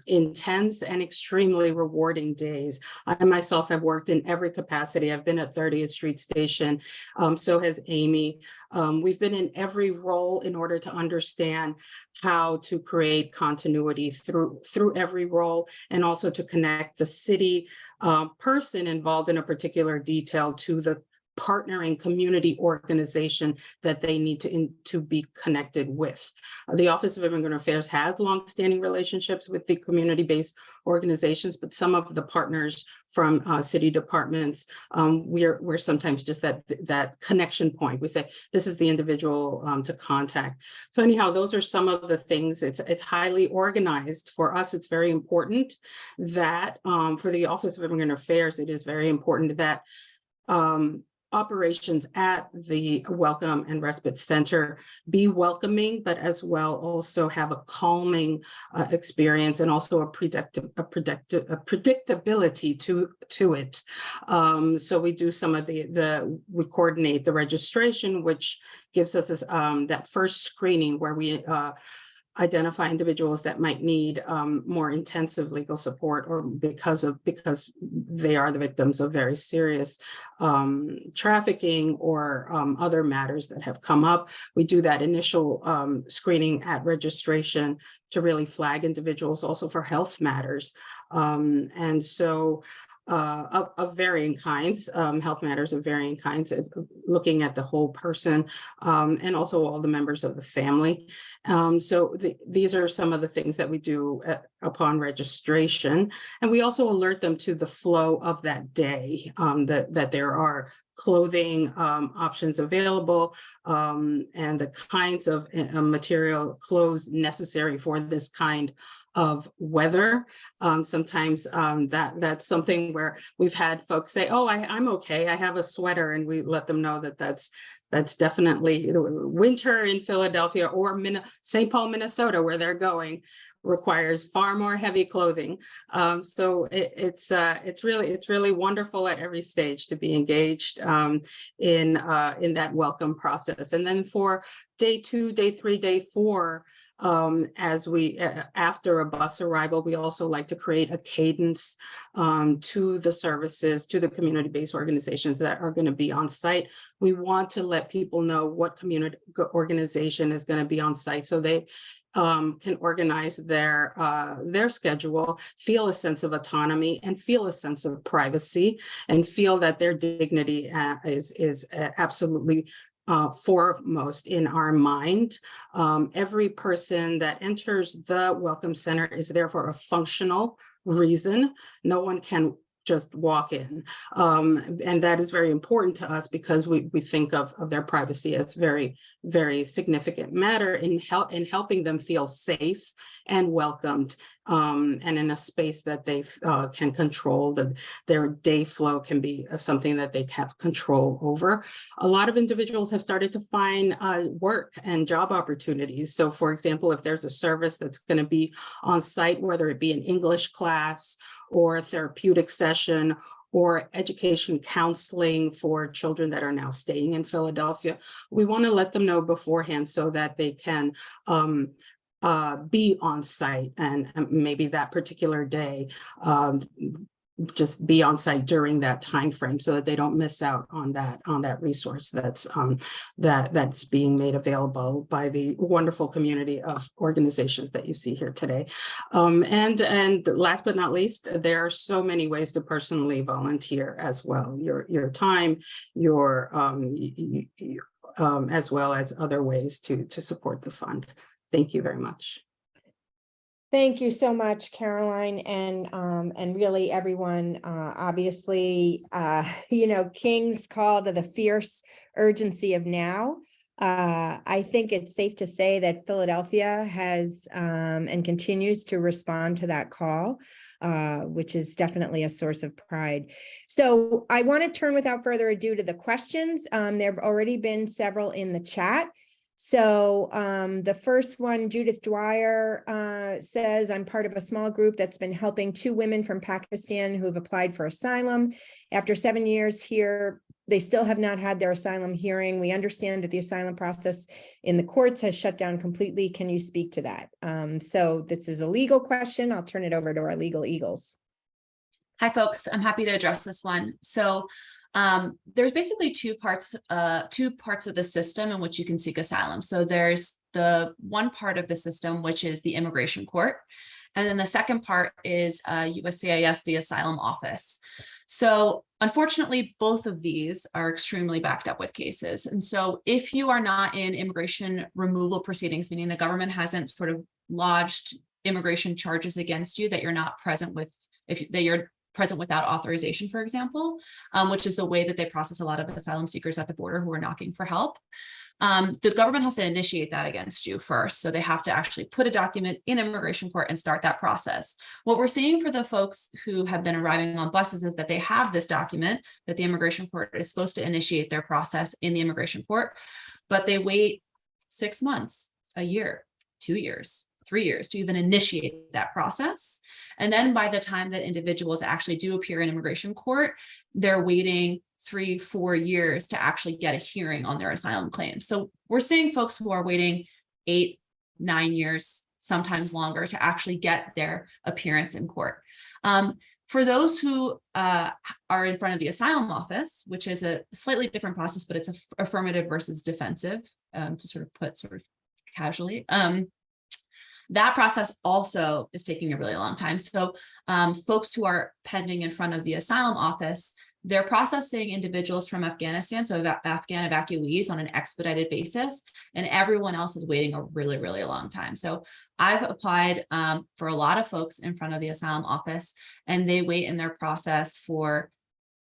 intense and extremely rewarding days. I myself have worked in every capacity. I've been at 30th Street Station, so has Amy. We've been in every role in order to understand how to create continuity through every role, and also to connect the city person involved in a particular detail to the partnering community organization that they need to be connected with. The Office of Immigrant Affairs has longstanding relationships with the community-based organizations, but some of the partners from city departments, we're sometimes just that connection point. We say, this is the individual to contact. So anyhow, those are some of the things. It's highly organized. For us, it's very important that for the Office of Immigrant Affairs, it is very important that operations at the Welcome and Respite Center be welcoming, but as well also have a calming experience, and also a predictability to it. So we do some of we coordinate the registration, which gives us this, that first screening where we identify individuals that might need more intensive legal support, or because they are the victims of very serious trafficking or other matters that have come up. We do that initial screening at registration to really flag individuals also for health matters. And so of varying kinds, health matters of varying kinds, looking at the whole person, and also all the members of the family. So these are some of the things that we do upon registration. And we also alert them to the flow of that day, that there are clothing options available, and the kinds of material clothes necessary for this kind of weather. Sometimes that's something where we've had folks say, oh, I'm okay, I have a sweater, and we let them know that that's definitely winter in Philadelphia or St. Paul, Minnesota, where they're going, requires far more heavy clothing. So it's really wonderful at every stage to be engaged in that welcome process. And then for day 2, day 3, day 4, as we after a bus arrival, we also like to create a cadence to the services, to the community-based organizations that are going to be on site. We want to let people know what community organization is going to be on site, so they can organize their schedule, feel a sense of autonomy, and feel a sense of privacy, and feel that their dignity is absolutely foremost in our mind. Every person that enters the Welcome Center is there for a functional reason. No one can just walk in. And that is very important to us, because we think of their privacy as very, very significant matter in helping them feel safe and welcomed, and in a space that they can control. Their day flow can be something that they have control over. A lot of individuals have started to find work and job opportunities. So for example, if there's a service that's going to be on site, whether it be an English class or a therapeutic session or education counseling for children that are now staying in Philadelphia, we want to let them know beforehand so that they can be on site, and maybe that particular day just be on site during that time frame so that they don't miss out on that resource that's being made available by the wonderful community of organizations that you see here today. And last but not least, there are so many ways to personally volunteer as well. Your time, as well as other ways to support the fund. Thank you very much. Thank you so much, Caroline, and really everyone. Obviously, King's call to the fierce urgency of now. I think it's safe to say that Philadelphia has and continues to respond to that call, which is definitely a source of pride. So I want to turn without further ado to the questions. There have already been several in the chat. So the first one, Judith Dwyer says, I'm part of a small group that's been helping 2 women from Pakistan who have applied for asylum. After 7 years here, they still have not had their asylum hearing. We understand that the asylum process in the courts has shut down completely. Can you speak to that? So this is a legal question. I'll turn it over to our legal eagles. Hi, folks. I'm happy to address this one. So there's basically two parts of the system in which you can seek asylum. So there's the one part of the system, which is the immigration court. And then the second part is USCIS, the asylum office. So unfortunately, both of these are extremely backed up with cases. And so if you are not in immigration removal proceedings, meaning the government hasn't sort of lodged immigration charges against you that you're not present with, that you're present without authorization, for example, which is the way that they process a lot of asylum seekers at the border who are knocking for help. The government has to initiate that against you first. So they have to actually put a document in immigration court and start that process. What we're seeing for the folks who have been arriving on buses is that they have this document that the immigration court is supposed to initiate their process in the immigration court, but they wait 6 months, a year, 2 years, 3 years to even initiate that process. And then by the time that individuals actually do appear in immigration court, they're waiting 3-4 years to actually get a hearing on their asylum claim. So we're seeing folks who are waiting 8-9 years, sometimes longer, to actually get their appearance in court. For those who are in front of the asylum office, which is a slightly different process, but it's affirmative versus defensive, to sort of put sort of casually. That process also is taking a really long time. So folks who are pending in front of the asylum office, they're processing individuals from Afghanistan, so Afghan evacuees, on an expedited basis, and everyone else is waiting a really, really long time. So I've applied for a lot of folks in front of the asylum office, and they wait in their process for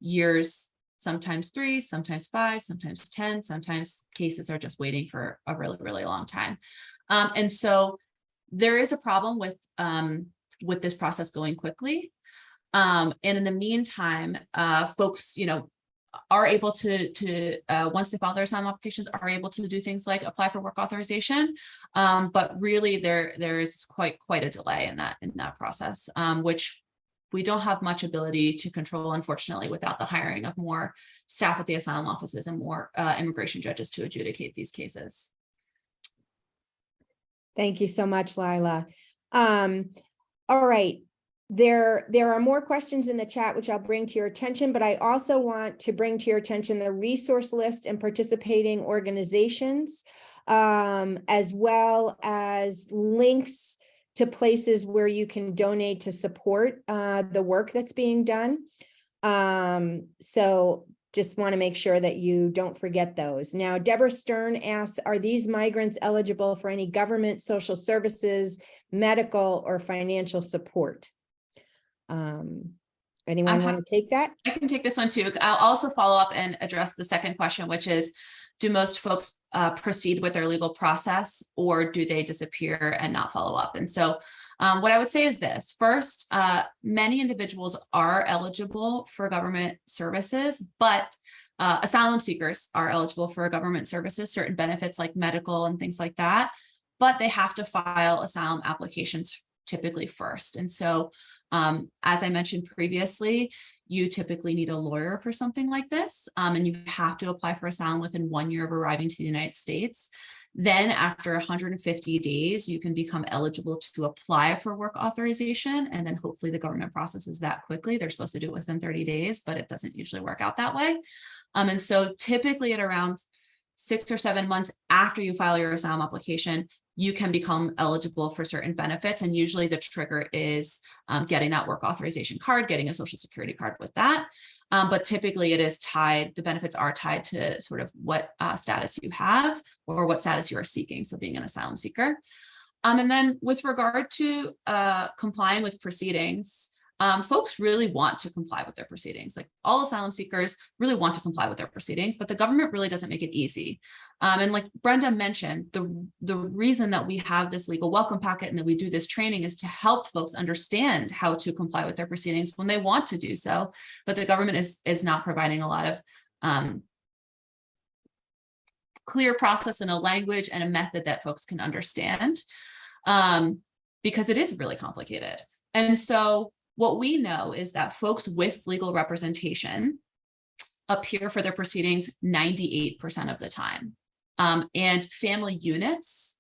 years, sometimes 3, sometimes 5, sometimes 10, sometimes cases are just waiting for a really, really long time. And so there is a problem with this process going quickly. And in the meantime, folks, are able to once they file their asylum applications, are able to do things like apply for work authorization. But really, there is quite a delay in that process, which we don't have much ability to control, unfortunately, without the hiring of more staff at the asylum offices and more immigration judges to adjudicate these cases. Thank you so much, Lila. All right. There are more questions in the chat, which I'll bring to your attention, but I also want to bring to your attention the resource list and participating organizations, as well as links to places where you can donate to support the work that's being done. So just want to make sure that you don't forget those. Now, Deborah Stern asks, are these migrants eligible for any government, social services, medical, or financial support? Anyone want to take that? I can take this one too. I'll also follow up and address the second question, which is, do most folks proceed with their legal process, or do they disappear and not follow up? And so what I would say is this. First, many individuals are eligible for government services, but asylum seekers are eligible for government services, certain benefits like medical and things like that, but they have to file asylum applications typically first. And so as I mentioned previously, you typically need a lawyer for something like this, and you have to apply for asylum within 1 year of arriving to the United States. Then after 150 days, you can become eligible to apply for work authorization. And then hopefully the government processes that quickly. They're supposed to do it within 30 days, but it doesn't usually work out that way. And so typically at around 6 or 7 months after you file your asylum application, you can become eligible for certain benefits. And usually the trigger is getting that work authorization card, getting a social security card with that. But typically it is tied, the benefits are tied to sort of what status you have or what status you are seeking. So being an asylum seeker. And then with regard to complying with proceedings, folks really want to comply with their proceedings. Like all asylum seekers really want to comply with their proceedings, but the government really doesn't make it easy. And like Brenda mentioned, the reason that we have this legal welcome packet and that we do this training is to help folks understand how to comply with their proceedings when they want to do so. But the government is not providing a lot of clear process and a language and a method that folks can understand, because it is really complicated. And so what we know is that folks with legal representation appear for their proceedings 98% of the time. And family units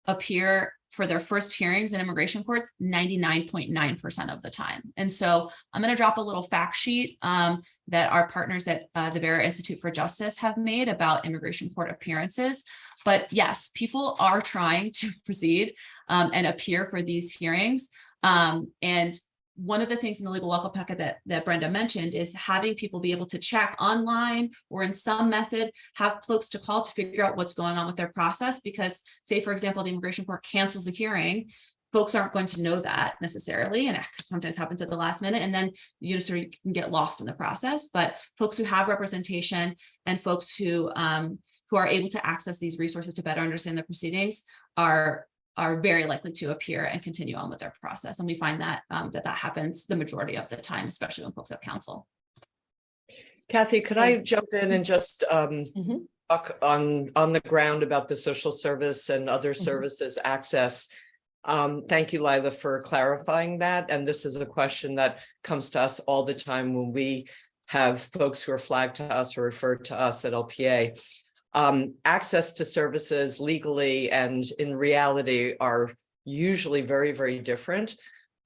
appear for their first hearings in immigration courts 99.9% of the time. And so I'm going to drop a little fact sheet that our partners at the Vera Institute for Justice have made about immigration court appearances. But yes, people are trying to proceed and appear for these hearings. And one of the things in the legal welcome packet that Brenda mentioned is having people be able to check online or in some method, have folks to call to figure out what's going on with their process. Because say, for example, the immigration court cancels a hearing, folks aren't going to know that necessarily. And it sometimes happens at the last minute. And then you sort of can get lost in the process. But folks who have representation and folks who are able to access these resources to better understand the proceedings are very likely to appear and continue on with their process. And we find that that happens the majority of the time, especially when folks have counsel. Kathy, could I jump in and just talk on the ground about the social service and other services access? Thank you, Lila, for clarifying that. And this is a question that comes to us all the time when we have folks who are flagged to us or referred to us at LPA. Access to services legally and in reality are usually very, very different.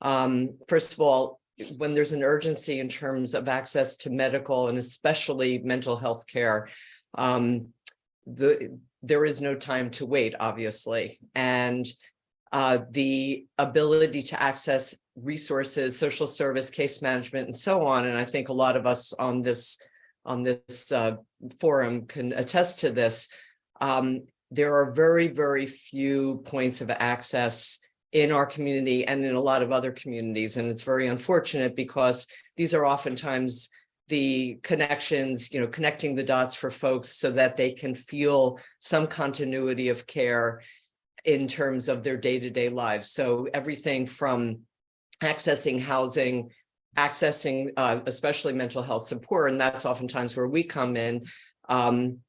First of all, when there's an urgency in terms of access to medical and especially mental health care, there is no time to wait, obviously. And the ability to access resources, social service, case management, and so on. And I think a lot of us on this forum can attest to this. There are very, very few points of access in our community and in a lot of other communities. And it's very unfortunate because these are oftentimes the connections, connecting the dots for folks so that they can feel some continuity of care in terms of their day-to-day lives. So everything from accessing housing, accessing especially mental health support, and that's oftentimes where we come in,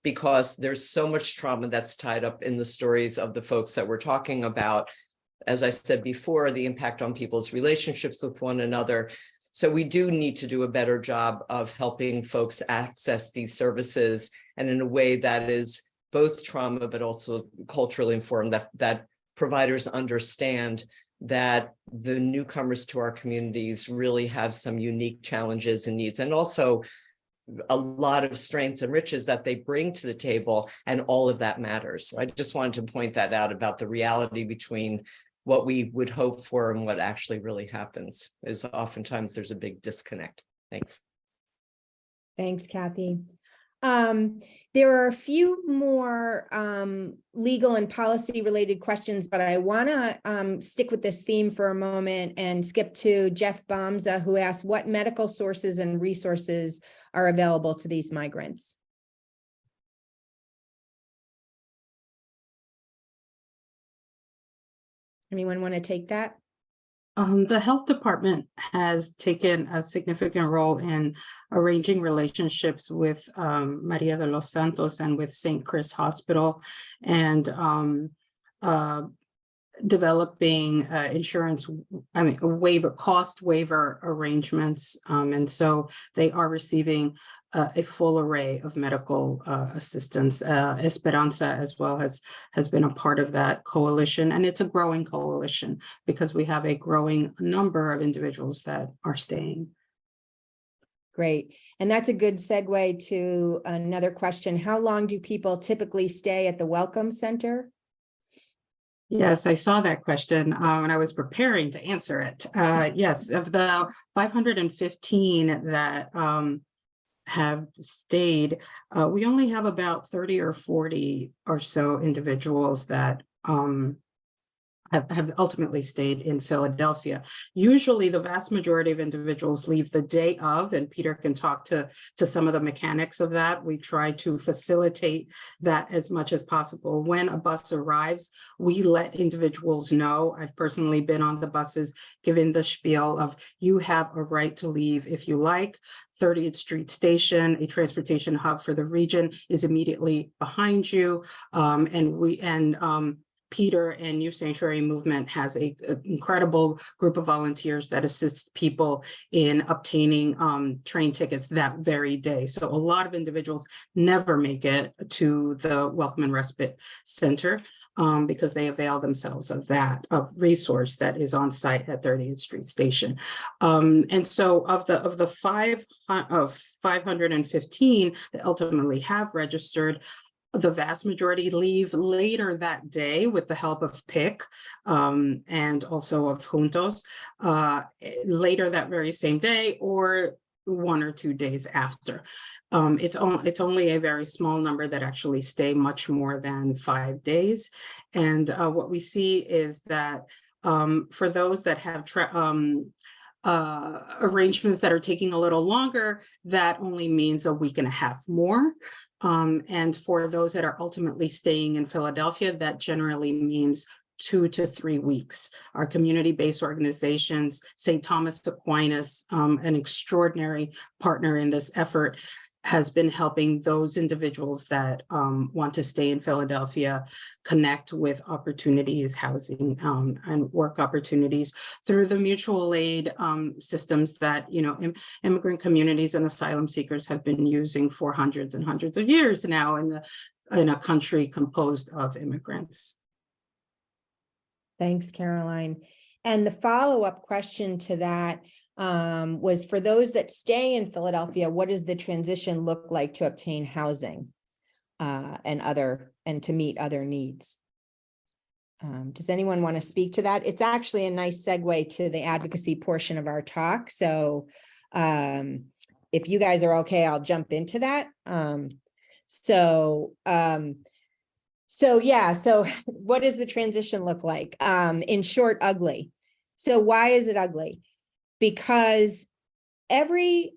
because there's so much trauma that's tied up in the stories of the folks that we're talking about. As I said before, the impact on people's relationships with one another. So we do need to do a better job of helping folks access these services and in a way that is both trauma, but also culturally informed, that providers understand that the newcomers to our communities really have some unique challenges and needs, and also a lot of strengths and riches that they bring to the table, and all of that matters. So I just wanted to point that out about the reality between what we would hope for and what actually really happens, is oftentimes there's a big disconnect. Thanks. Thanks, Kathy. There are a few more legal and policy related questions, but I want to stick with this theme for a moment and skip to Jeff Bomza, who asked what medical sources and resources are available to these migrants. Anyone want to take that? The health department has taken a significant role in arranging relationships with Maria de los Santos and with St. Chris Hospital, and developing insurance, cost waiver arrangements. And so they are receiving a full array of medical assistance. Esperanza as well has been a part of that coalition, and it's a growing coalition because we have a growing number of individuals that are staying. Great. And that's a good segue to another question. How long do people typically stay at the Welcome Center? Yes, I saw that question when I was preparing to answer it. Yes, of the 515 that have stayed, we only have about 30 or 40 or so individuals that have ultimately stayed in Philadelphia. Usually the vast majority of individuals leave the day of, and Peter can talk to some of the mechanics of that. We try to facilitate that as much as possible. When a bus arrives, we let individuals know. I've personally been on the buses given the spiel of, you have a right to leave if you like. 30th Street Station, a transportation hub for the region, is immediately behind you. Peter and New Sanctuary Movement has an incredible group of volunteers that assist people in obtaining train tickets that very day. So a lot of individuals never make it to the Welcome and Respite Center because they avail themselves of that resource that is on site at 30th Street Station. And so of the 515 that ultimately have registered, the vast majority leave later that day with the help of PIC and also of Juntos later that very same day or 1 or 2 days after. It's only a very small number that actually stay much more than 5 days. And what we see is that for those that have arrangements that are taking a little longer, that only means a week and a half more. And for those that are ultimately staying in Philadelphia, that generally means 2 to 3 weeks. Our community-based organizations, St. Thomas Aquinas, an extraordinary partner in this effort, has been helping those individuals that want to stay in Philadelphia connect with opportunities, housing, and work opportunities through the mutual aid systems that immigrant communities and asylum seekers have been using for hundreds and hundreds of years now in a country composed of immigrants. Thanks, Caroline. And the follow-up question to that was, for those that stay in Philadelphia, what does the transition look like to obtain housing and to meet other needs? Does anyone want to speak to that? It's actually a nice segue to the advocacy portion of our talk. So if you guys are okay, I'll jump into that. So what does the transition look like? In short, ugly. So why is it ugly? Because every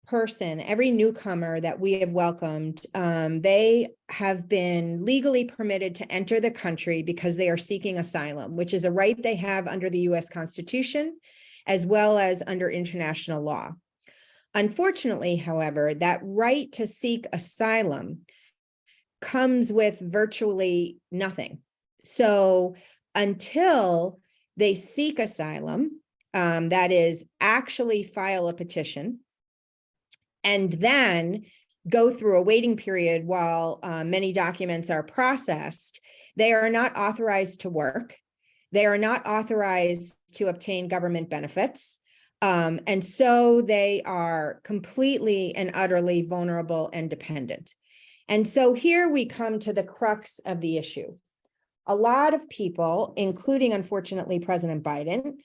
person, every newcomer that we have welcomed, they have been legally permitted to enter the country because they are seeking asylum, which is a right they have under the US Constitution, as well as under international law. Unfortunately, however, that right to seek asylum comes with virtually nothing. So until they seek asylum, that is, actually file a petition, and then go through a waiting period while many documents are processed, they are not authorized to work. They are not authorized to obtain government benefits. And so they are completely and utterly vulnerable and dependent. And so here we come to the crux of the issue. A lot of people, including, unfortunately, President Biden,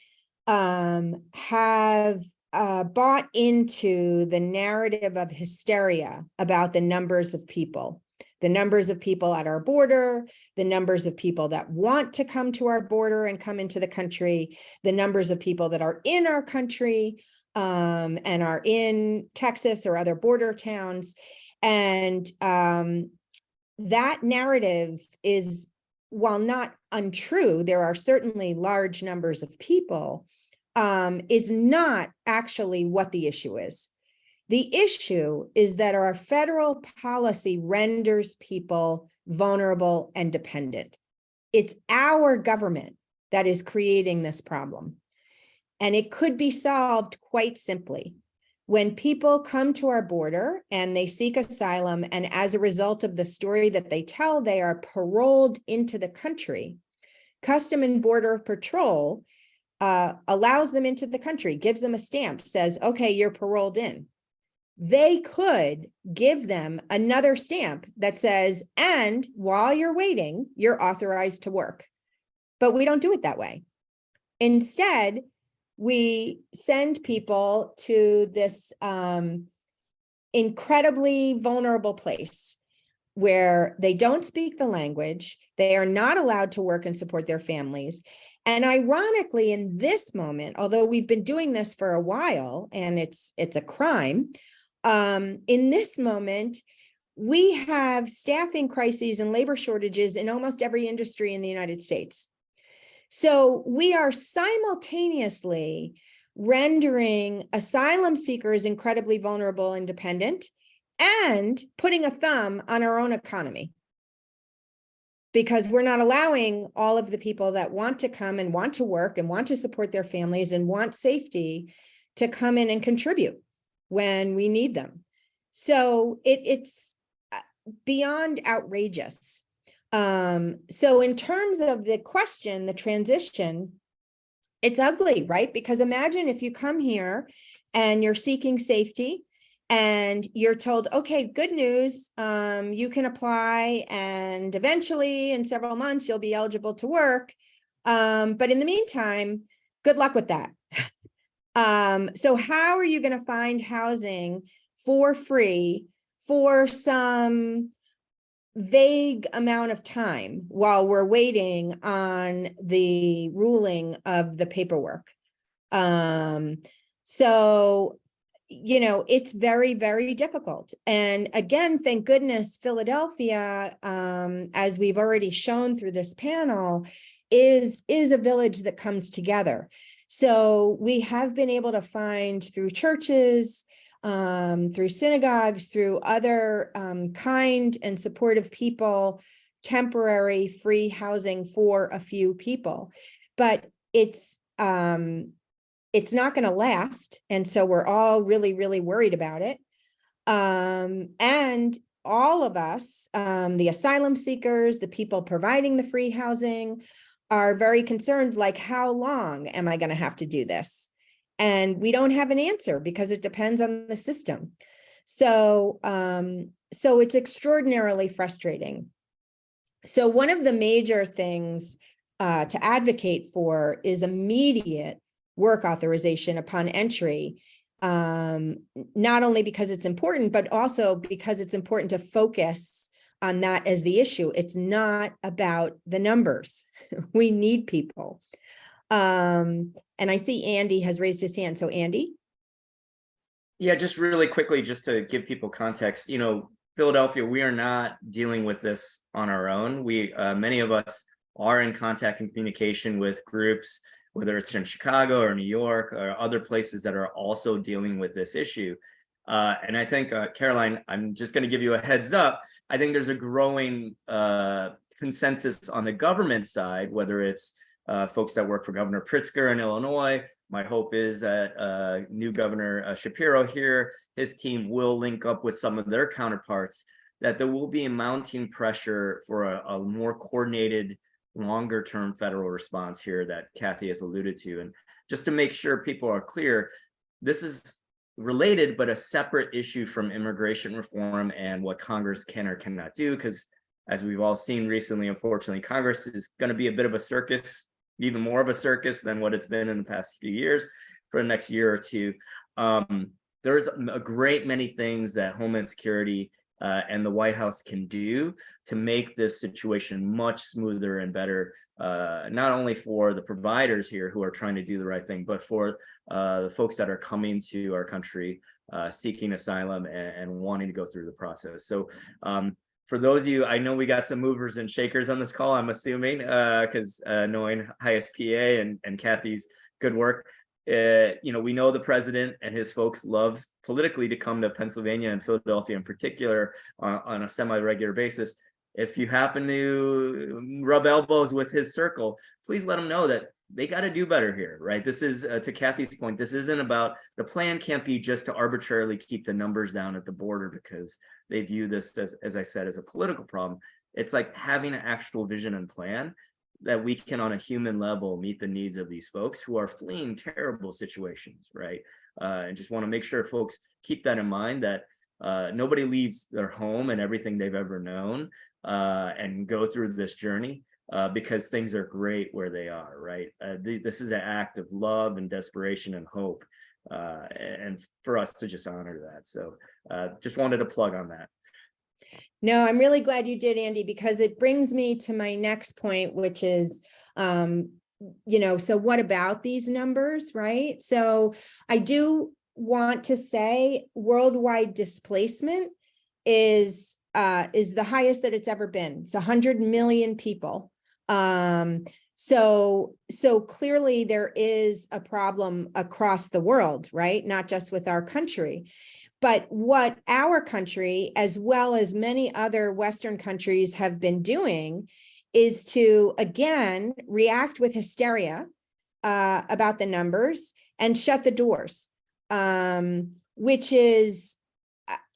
have bought into the narrative of hysteria about the numbers of people at our border, the numbers of people that want to come to our border and come into the country, the numbers of people that are in our country and are in Texas or other border towns. And that narrative is, while not untrue, there are certainly large numbers of people, is not actually what the issue is. The issue is that our federal policy renders people vulnerable and dependent. It's our government that is creating this problem. And it could be solved quite simply. when people come to our border and they seek asylum, and as a result of the story that they tell, they are paroled into the country, Custom and Border Patrol allows them into the country, gives them a stamp, says, okay, you're paroled in. They could give them another stamp that says, and while you're waiting, you're authorized to work. But we don't do it that way. Instead, we send people to this incredibly vulnerable place where they don't speak the language, they are not allowed to work and support their families. And ironically, in this moment, although we've been doing this for a while and it's a crime, in this moment, we have staffing crises and labor shortages in almost every industry in the United States. So we are simultaneously rendering asylum seekers incredibly vulnerable and dependent, and putting a thumb on our own economy, because we're not allowing all of the people that want to come and want to work and want to support their families and want safety to come in and contribute when we need them. So it's beyond outrageous. So in terms of the question, the transition, it's ugly, right? Because imagine if you come here and you're seeking safety and you're told, okay, good news, you can apply and eventually in several months you'll be eligible to work. But in the meantime, good luck with that. So how are you going to find housing for free for some vague amount of time while we're waiting on the ruling of the paperwork? So, you know, it's very, very difficult. And again, thank goodness, Philadelphia, as we've already shown through this panel, is a village that comes together. So we have been able to find through churches, through synagogues, through other kind and supportive people, temporary free housing for a few people. But it's not going to last. And so we're all really, really worried about it. And all of us, the asylum seekers, the people providing the free housing, are very concerned, like, how long am I going to have to do this? And we don't have an answer because it depends on the system. So, so it's extraordinarily frustrating. So one of the major things to advocate for is immediate work authorization upon entry, not only because it's important, but also because it's important to focus on that as the issue. It's not about the numbers. We need people. And I see Andy has raised his hand. So Andy? Yeah, just really quickly, just to give people context, you know, Philadelphia, we are not dealing with this on our own. We, many of us are in contact and communication with groups, whether it's in Chicago or New York or other places that are also dealing with this issue. And I think, Caroline, I'm just going to give you a heads up. I think there's a growing consensus on the government side, whether it's folks that work for Governor Pritzker in Illinois. My hope is that new Governor Shapiro here, his team will link up with some of their counterparts, that there will be a mounting pressure for a more coordinated, longer term federal response here that Kathy has alluded to. And just to make sure people are clear, this is related, but a separate issue from immigration reform and what Congress can or cannot do, because as we've all seen recently, unfortunately, Congress is going to be a bit of a circus, even more of a circus than what it's been in the past few years for the next year or two. There's a great many things that Homeland Security and the White House can do to make this situation much smoother and better, not only for the providers here who are trying to do the right thing, but for the folks that are coming to our country seeking asylum and wanting to go through the process. So for those of you, I know we got some movers and shakers on this call, I'm assuming, because knowing HIAS PA and Kathy's good work, you know, we know the president and his folks love politically to come to Pennsylvania and Philadelphia in particular on a semi-regular basis. If you happen to rub elbows with his circle, please let him know that they got to do better here, right? This is, to Kathy's point, this isn't about, the plan can't be just to arbitrarily keep the numbers down at the border because they view this as I said, as a political problem. It's like having an actual vision and plan that we can, on a human level, meet the needs of these folks who are fleeing terrible situations, right? And just want to make sure folks keep that in mind, that nobody leaves their home and everything they've ever known and go through this journey because things are great where they are, right? This is an act of love and desperation and hope, and for us to just honor that. So just wanted to plug on that. No, I'm really glad you did, Andy, because it brings me to my next point, which is, so what about these numbers, right? So I do want to say worldwide displacement is the highest that it's ever been. It's 100 million people. So clearly there is a problem across the world, right? Not just with our country. But what our country, as well as many other Western countries, have been doing is to, again, react with hysteria about the numbers and shut the doors, which is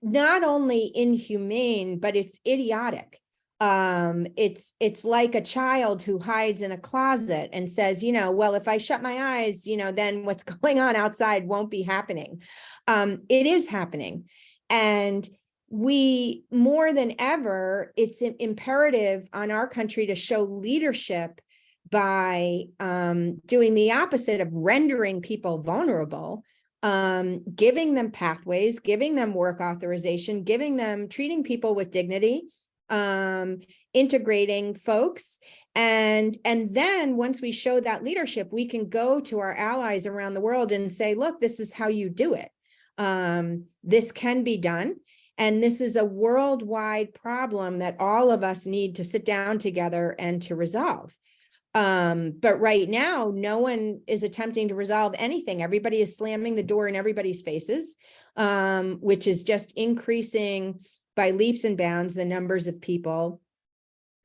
not only inhumane, but it's idiotic. It's like a child who hides in a closet and says, well, if I shut my eyes, then what's going on outside won't be happening. It is happening. And we, more than ever, it's imperative on our country to show leadership by doing the opposite of rendering people vulnerable, giving them pathways, giving them work authorization, treating people with dignity, integrating folks. And then once we show that leadership, we can go to our allies around the world and say, look, this is how you do it. This can be done. And this is a worldwide problem that all of us need to sit down together and to resolve. But right now, no one is attempting to resolve anything. Everybody is slamming the door in everybody's faces, which is just increasing by leaps and bounds the numbers of people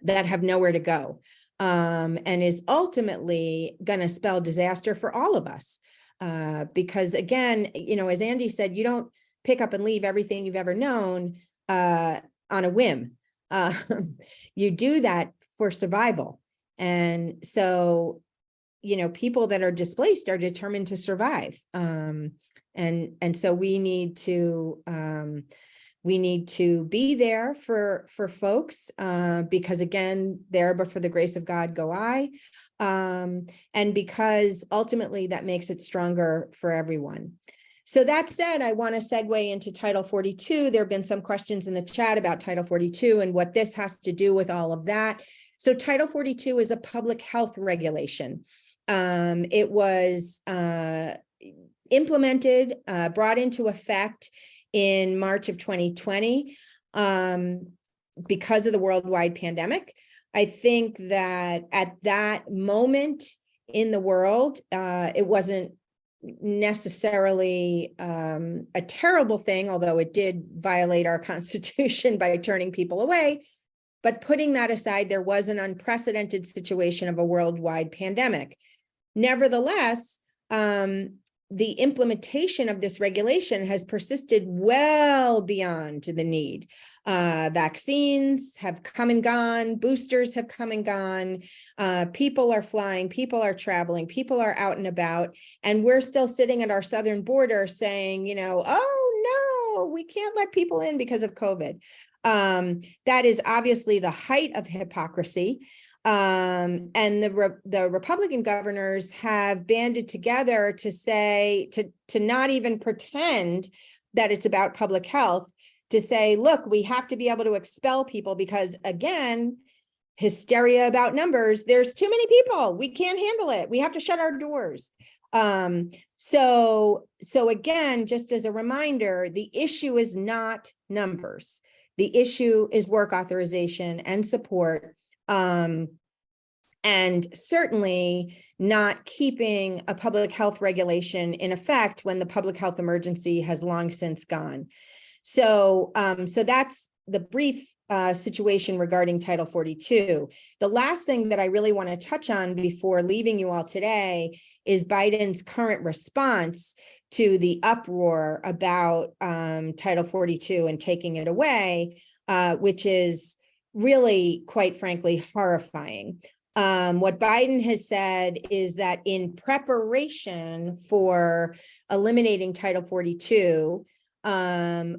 that have nowhere to go, and is ultimately going to spell disaster for all of us. Because again, as Andy said, you don't pick up and leave everything you've ever known on a whim. You do that for survival. And so, people that are displaced are determined to survive. And so we need to be there for folks, because again, there, but for the grace of God go I, and because ultimately that makes it stronger for everyone. So that said, I want to segue into Title 42. There have been some questions in the chat about Title 42 and what this has to do with all of that. So Title 42 is a public health regulation. It was implemented, brought into effect in March of 2020 because of the worldwide pandemic. I think that at that moment in the world, it wasn't necessarily a terrible thing, although it did violate our Constitution by turning people away. But putting that aside, there was an unprecedented situation of a worldwide pandemic. Nevertheless, the implementation of this regulation has persisted well beyond the need. Vaccines have come and gone, boosters have come and gone, people are flying, people are traveling, people are out and about, and we're still sitting at our southern border saying, oh no, we can't let people in because of COVID. That is obviously the height of hypocrisy. And the Republican governors have banded together to say, to not even pretend that it's about public health, to say, look, we have to be able to expel people because, again, hysteria about numbers, there's too many people, we can't handle it, we have to shut our doors. So again, just as a reminder, the issue is not numbers. The issue is work authorization and support. And certainly not keeping a public health regulation in effect when the public health emergency has long since gone. So, so that's the brief situation regarding Title 42. The last thing that I really want to touch on before leaving you all today is Biden's current response to the uproar about Title 42 and taking it away, which is really, quite frankly, horrifying. What Biden has said is that in preparation for eliminating Title 42,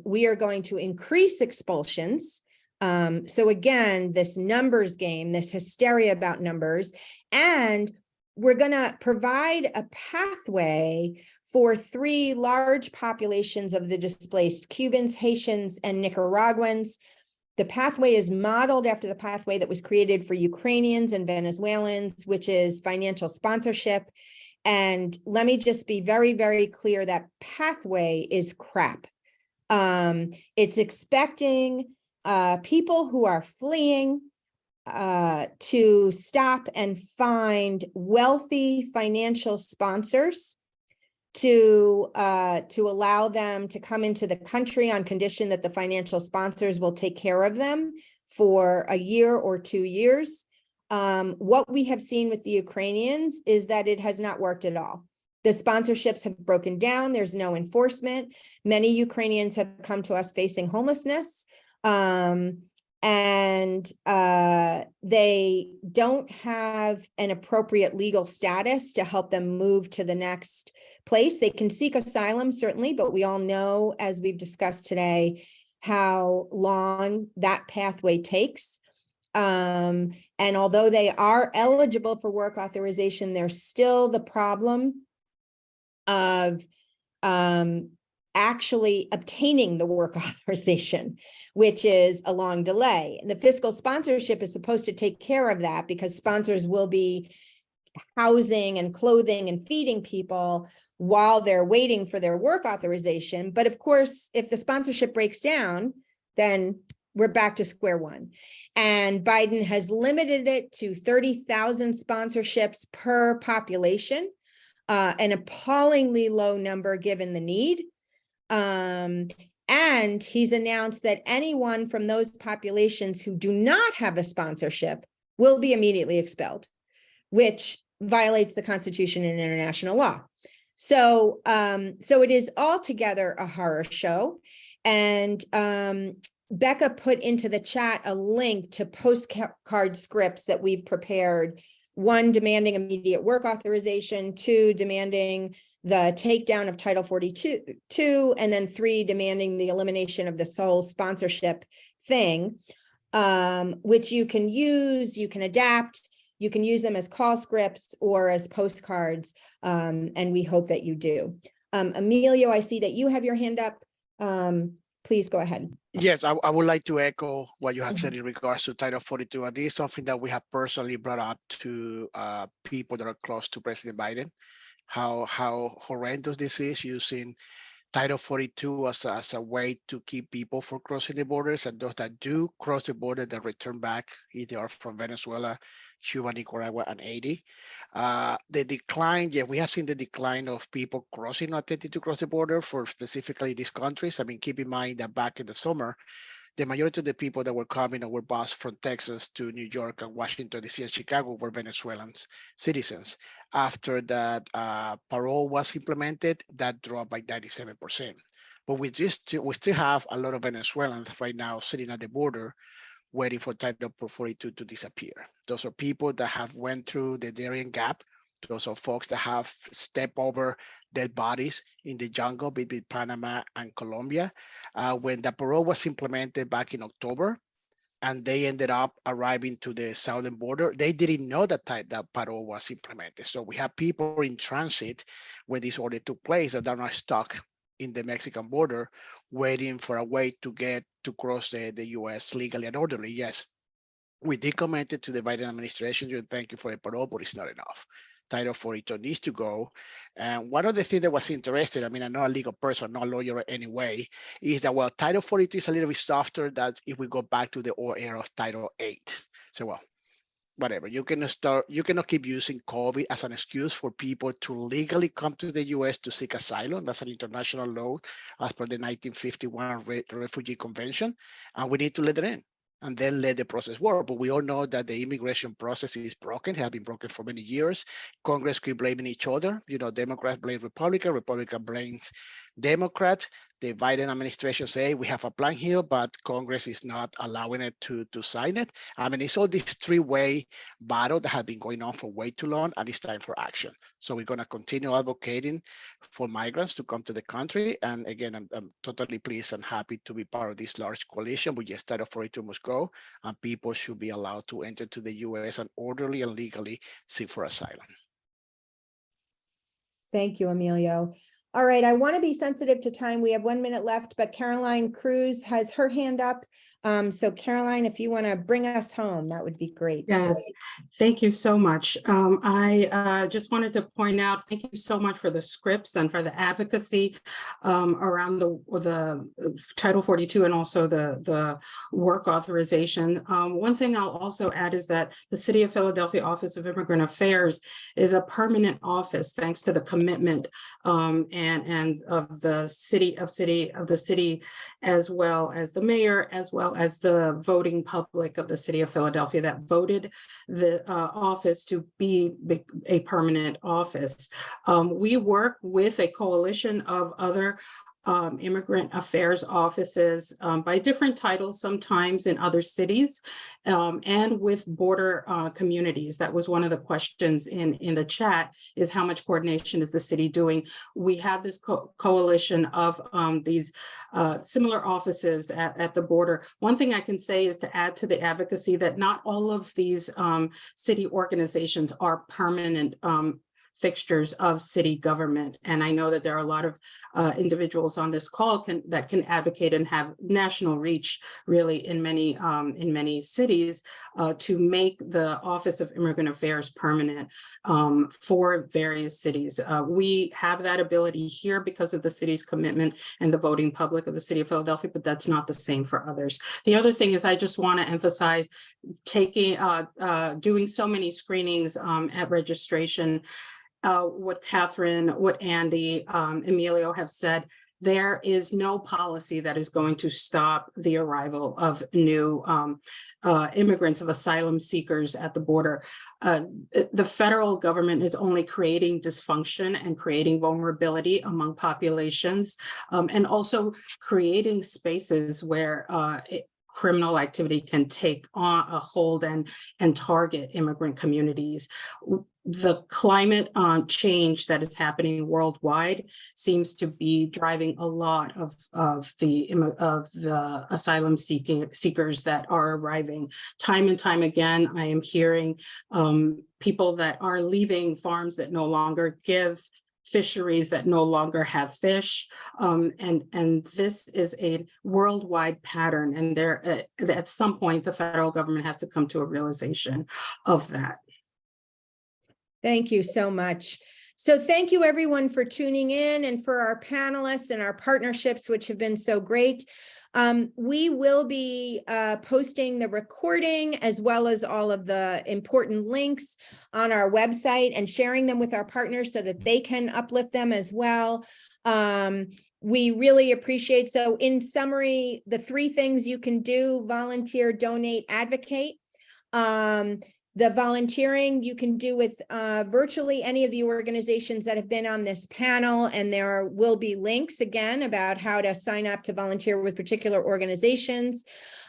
we are going to increase expulsions. So again, this numbers game, this hysteria about numbers, and we're going to provide a pathway for 3 large populations of the displaced Cubans, Haitians, and Nicaraguans. The pathway is modeled after the pathway that was created for Ukrainians and Venezuelans, which is financial sponsorship. And let me just be very, very clear that pathway is crap. It's expecting people who are fleeing to stop and find wealthy financial sponsors to allow them to come into the country on condition that the financial sponsors will take care of them for a year or 2 years. What we have seen with the Ukrainians is that it has not worked at all. The sponsorships have broken down. There's no enforcement. Many Ukrainians have come to us facing homelessness. And they don't have an appropriate legal status to help them move to the next place. They can seek asylum, certainly, but we all know, as we've discussed today, how long that pathway takes. And although they are eligible for work authorization, there's still the problem of actually obtaining the work authorization, which is a long delay. And the fiscal sponsorship is supposed to take care of that, because sponsors will be housing and clothing and feeding people while they're waiting for their work authorization. But of course, if the sponsorship breaks down, then we're back to square one. And Biden has limited it to 30,000 sponsorships per population, an appallingly low number given the need. And he's announced that anyone from those populations who do not have a sponsorship will be immediately expelled, which violates the Constitution and international law. So, so it is altogether a horror show. And Becca put into the chat a link to postcard scripts that we've prepared. 1, demanding immediate work authorization, 2, demanding the takedown of Title 42, and then 3, demanding the elimination of this whole sponsorship thing, which you can use, you can adapt, you can use them as call scripts or as postcards, and we hope that you do. Emilio, I see that you have your hand up. Please go ahead. Yes, I would like to echo what you have said in regards to Title 42. And this is something that we have personally brought up to people that are close to President Biden, how horrendous this is, using Title 42 as a way to keep people from crossing the borders, and those that do cross the border that return back, either are from Venezuela, Cuba, Nicaragua, and Haiti. The decline, yeah, we have seen the decline of people crossing or attempting to cross the border for specifically these countries. I mean, keep in mind that back in the summer, the majority of the people that were coming or were bused from Texas to New York and Washington, D.C. and Chicago were Venezuelan citizens. After that parole was implemented, that dropped by 97%. But we still have a lot of Venezuelans right now sitting at the border waiting for Title 42 to disappear. Those are people that have went through the Darien Gap. Those are folks that have stepped over dead bodies in the jungle between Panama and Colombia. When the parole was implemented back in October, and they ended up arriving to the southern border, they didn't know that that parole was implemented. So we have people in transit when this order took place that are not stuck in the Mexican border, waiting for a way to get to cross the US legally and orderly. Yes, we did comment it to the Biden administration, and thank you for the parole, but it's not enough. Title 42 needs to go. And one of the things that was interesting, I mean, I'm not a legal person, not a lawyer anyway, is that, well, Title 42 is a little bit softer than if we go back to the old era of Title 8. So, well, whatever. You cannot keep using COVID as an excuse for people to legally come to the US to seek asylum. That's an international law as per the 1951 Refugee Convention, and we need to let it in and then let the process work. But we all know that the immigration process is broken, has been broken for many years. Congress keep blaming each other. You know, Democrats blame Republican, Republican blames Democrat. The Biden administration say we have a plan here, but Congress is not allowing it to sign it. I mean, it's all this three-way battle that has been going on for way too long, and it's time for action. So we're going to continue advocating for migrants to come to the country. And again, I'm totally pleased and happy to be part of this large coalition. We just started for it to must go, and people should be allowed to enter to the US and orderly and legally seek for asylum. Thank you, Emilio. All right, I want to be sensitive to time. We have 1 minute left, but Caroline Cruz has her hand up. So Caroline, if you want to bring us home, that would be great. Yes, thank you so much. I just wanted to point out, thank you so much for the scripts and for the advocacy around the Title 42 and also the work authorization. One thing I'll also add is that the City of Philadelphia Office of Immigrant Affairs is a permanent office thanks to the commitment and of the city, as well as the mayor, as well as the voting public of the city of Philadelphia that voted the office to be a permanent office. We work with a coalition of other immigrant affairs offices by different titles, sometimes in other cities, and with border communities. That was one of the questions in the chat, is how much coordination is the city doing? We have this coalition of these similar offices at the border. One thing I can say is to add to the advocacy that not all of these city organizations are permanent fixtures of city government. And I know that there are a lot of individuals on this call that can advocate and have national reach really in many cities to make the Office of Immigrant Affairs permanent for various cities. We have that ability here because of the city's commitment and the voting public of the city of Philadelphia, but that's not the same for others. The other thing is I just want to emphasize doing so many screenings at registration. What Catherine, what Andy, Emilio have said, there is no policy that is going to stop the arrival of new immigrants, of asylum seekers at the border. The federal government is only creating dysfunction and creating vulnerability among populations, and also creating spaces where criminal activity can take on a hold and target immigrant communities. The climate change that is happening worldwide seems to be driving a lot of the asylum seekers that are arriving. Time and time again, I am hearing people that are leaving farms that no longer give, fisheries that no longer have fish, and this is a worldwide pattern, and there at some point the federal government has to come to a realization of that. Thank you so much. So thank you everyone for tuning in, and for our panelists and our partnerships, which have been so great. We will be posting the recording as well as all of the important links on our website and sharing them with our partners so that they can uplift them as well. We really appreciate. So in summary, the 3 things you can do: volunteer, donate, advocate. The volunteering you can do with virtually any of the organizations that have been on this panel, and there will be links again about how to sign up to volunteer with particular organizations.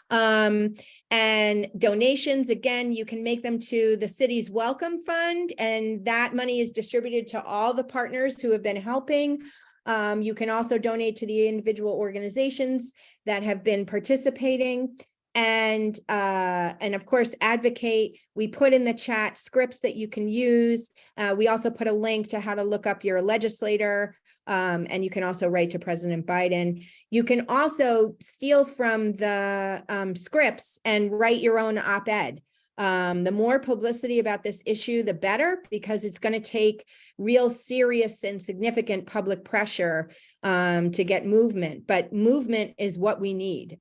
And donations, again, you can make them to the city's Welcome Fund, and that money is distributed to all the partners who have been helping. You can also donate to the individual organizations that have been participating. And of course, advocate. We put in the chat scripts that you can use. We also put a link to how to look up your legislator, and you can also write to President Biden. You can also steal from the scripts and write your own op-ed. The more publicity about this issue, the better, because it's going to take real serious and significant public pressure to get movement. But movement is what we need.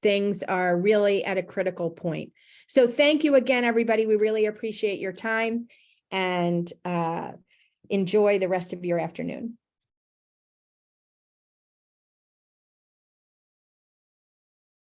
Things are really at a critical point. So thank you again, everybody. We really appreciate your time, and enjoy the rest of your afternoon.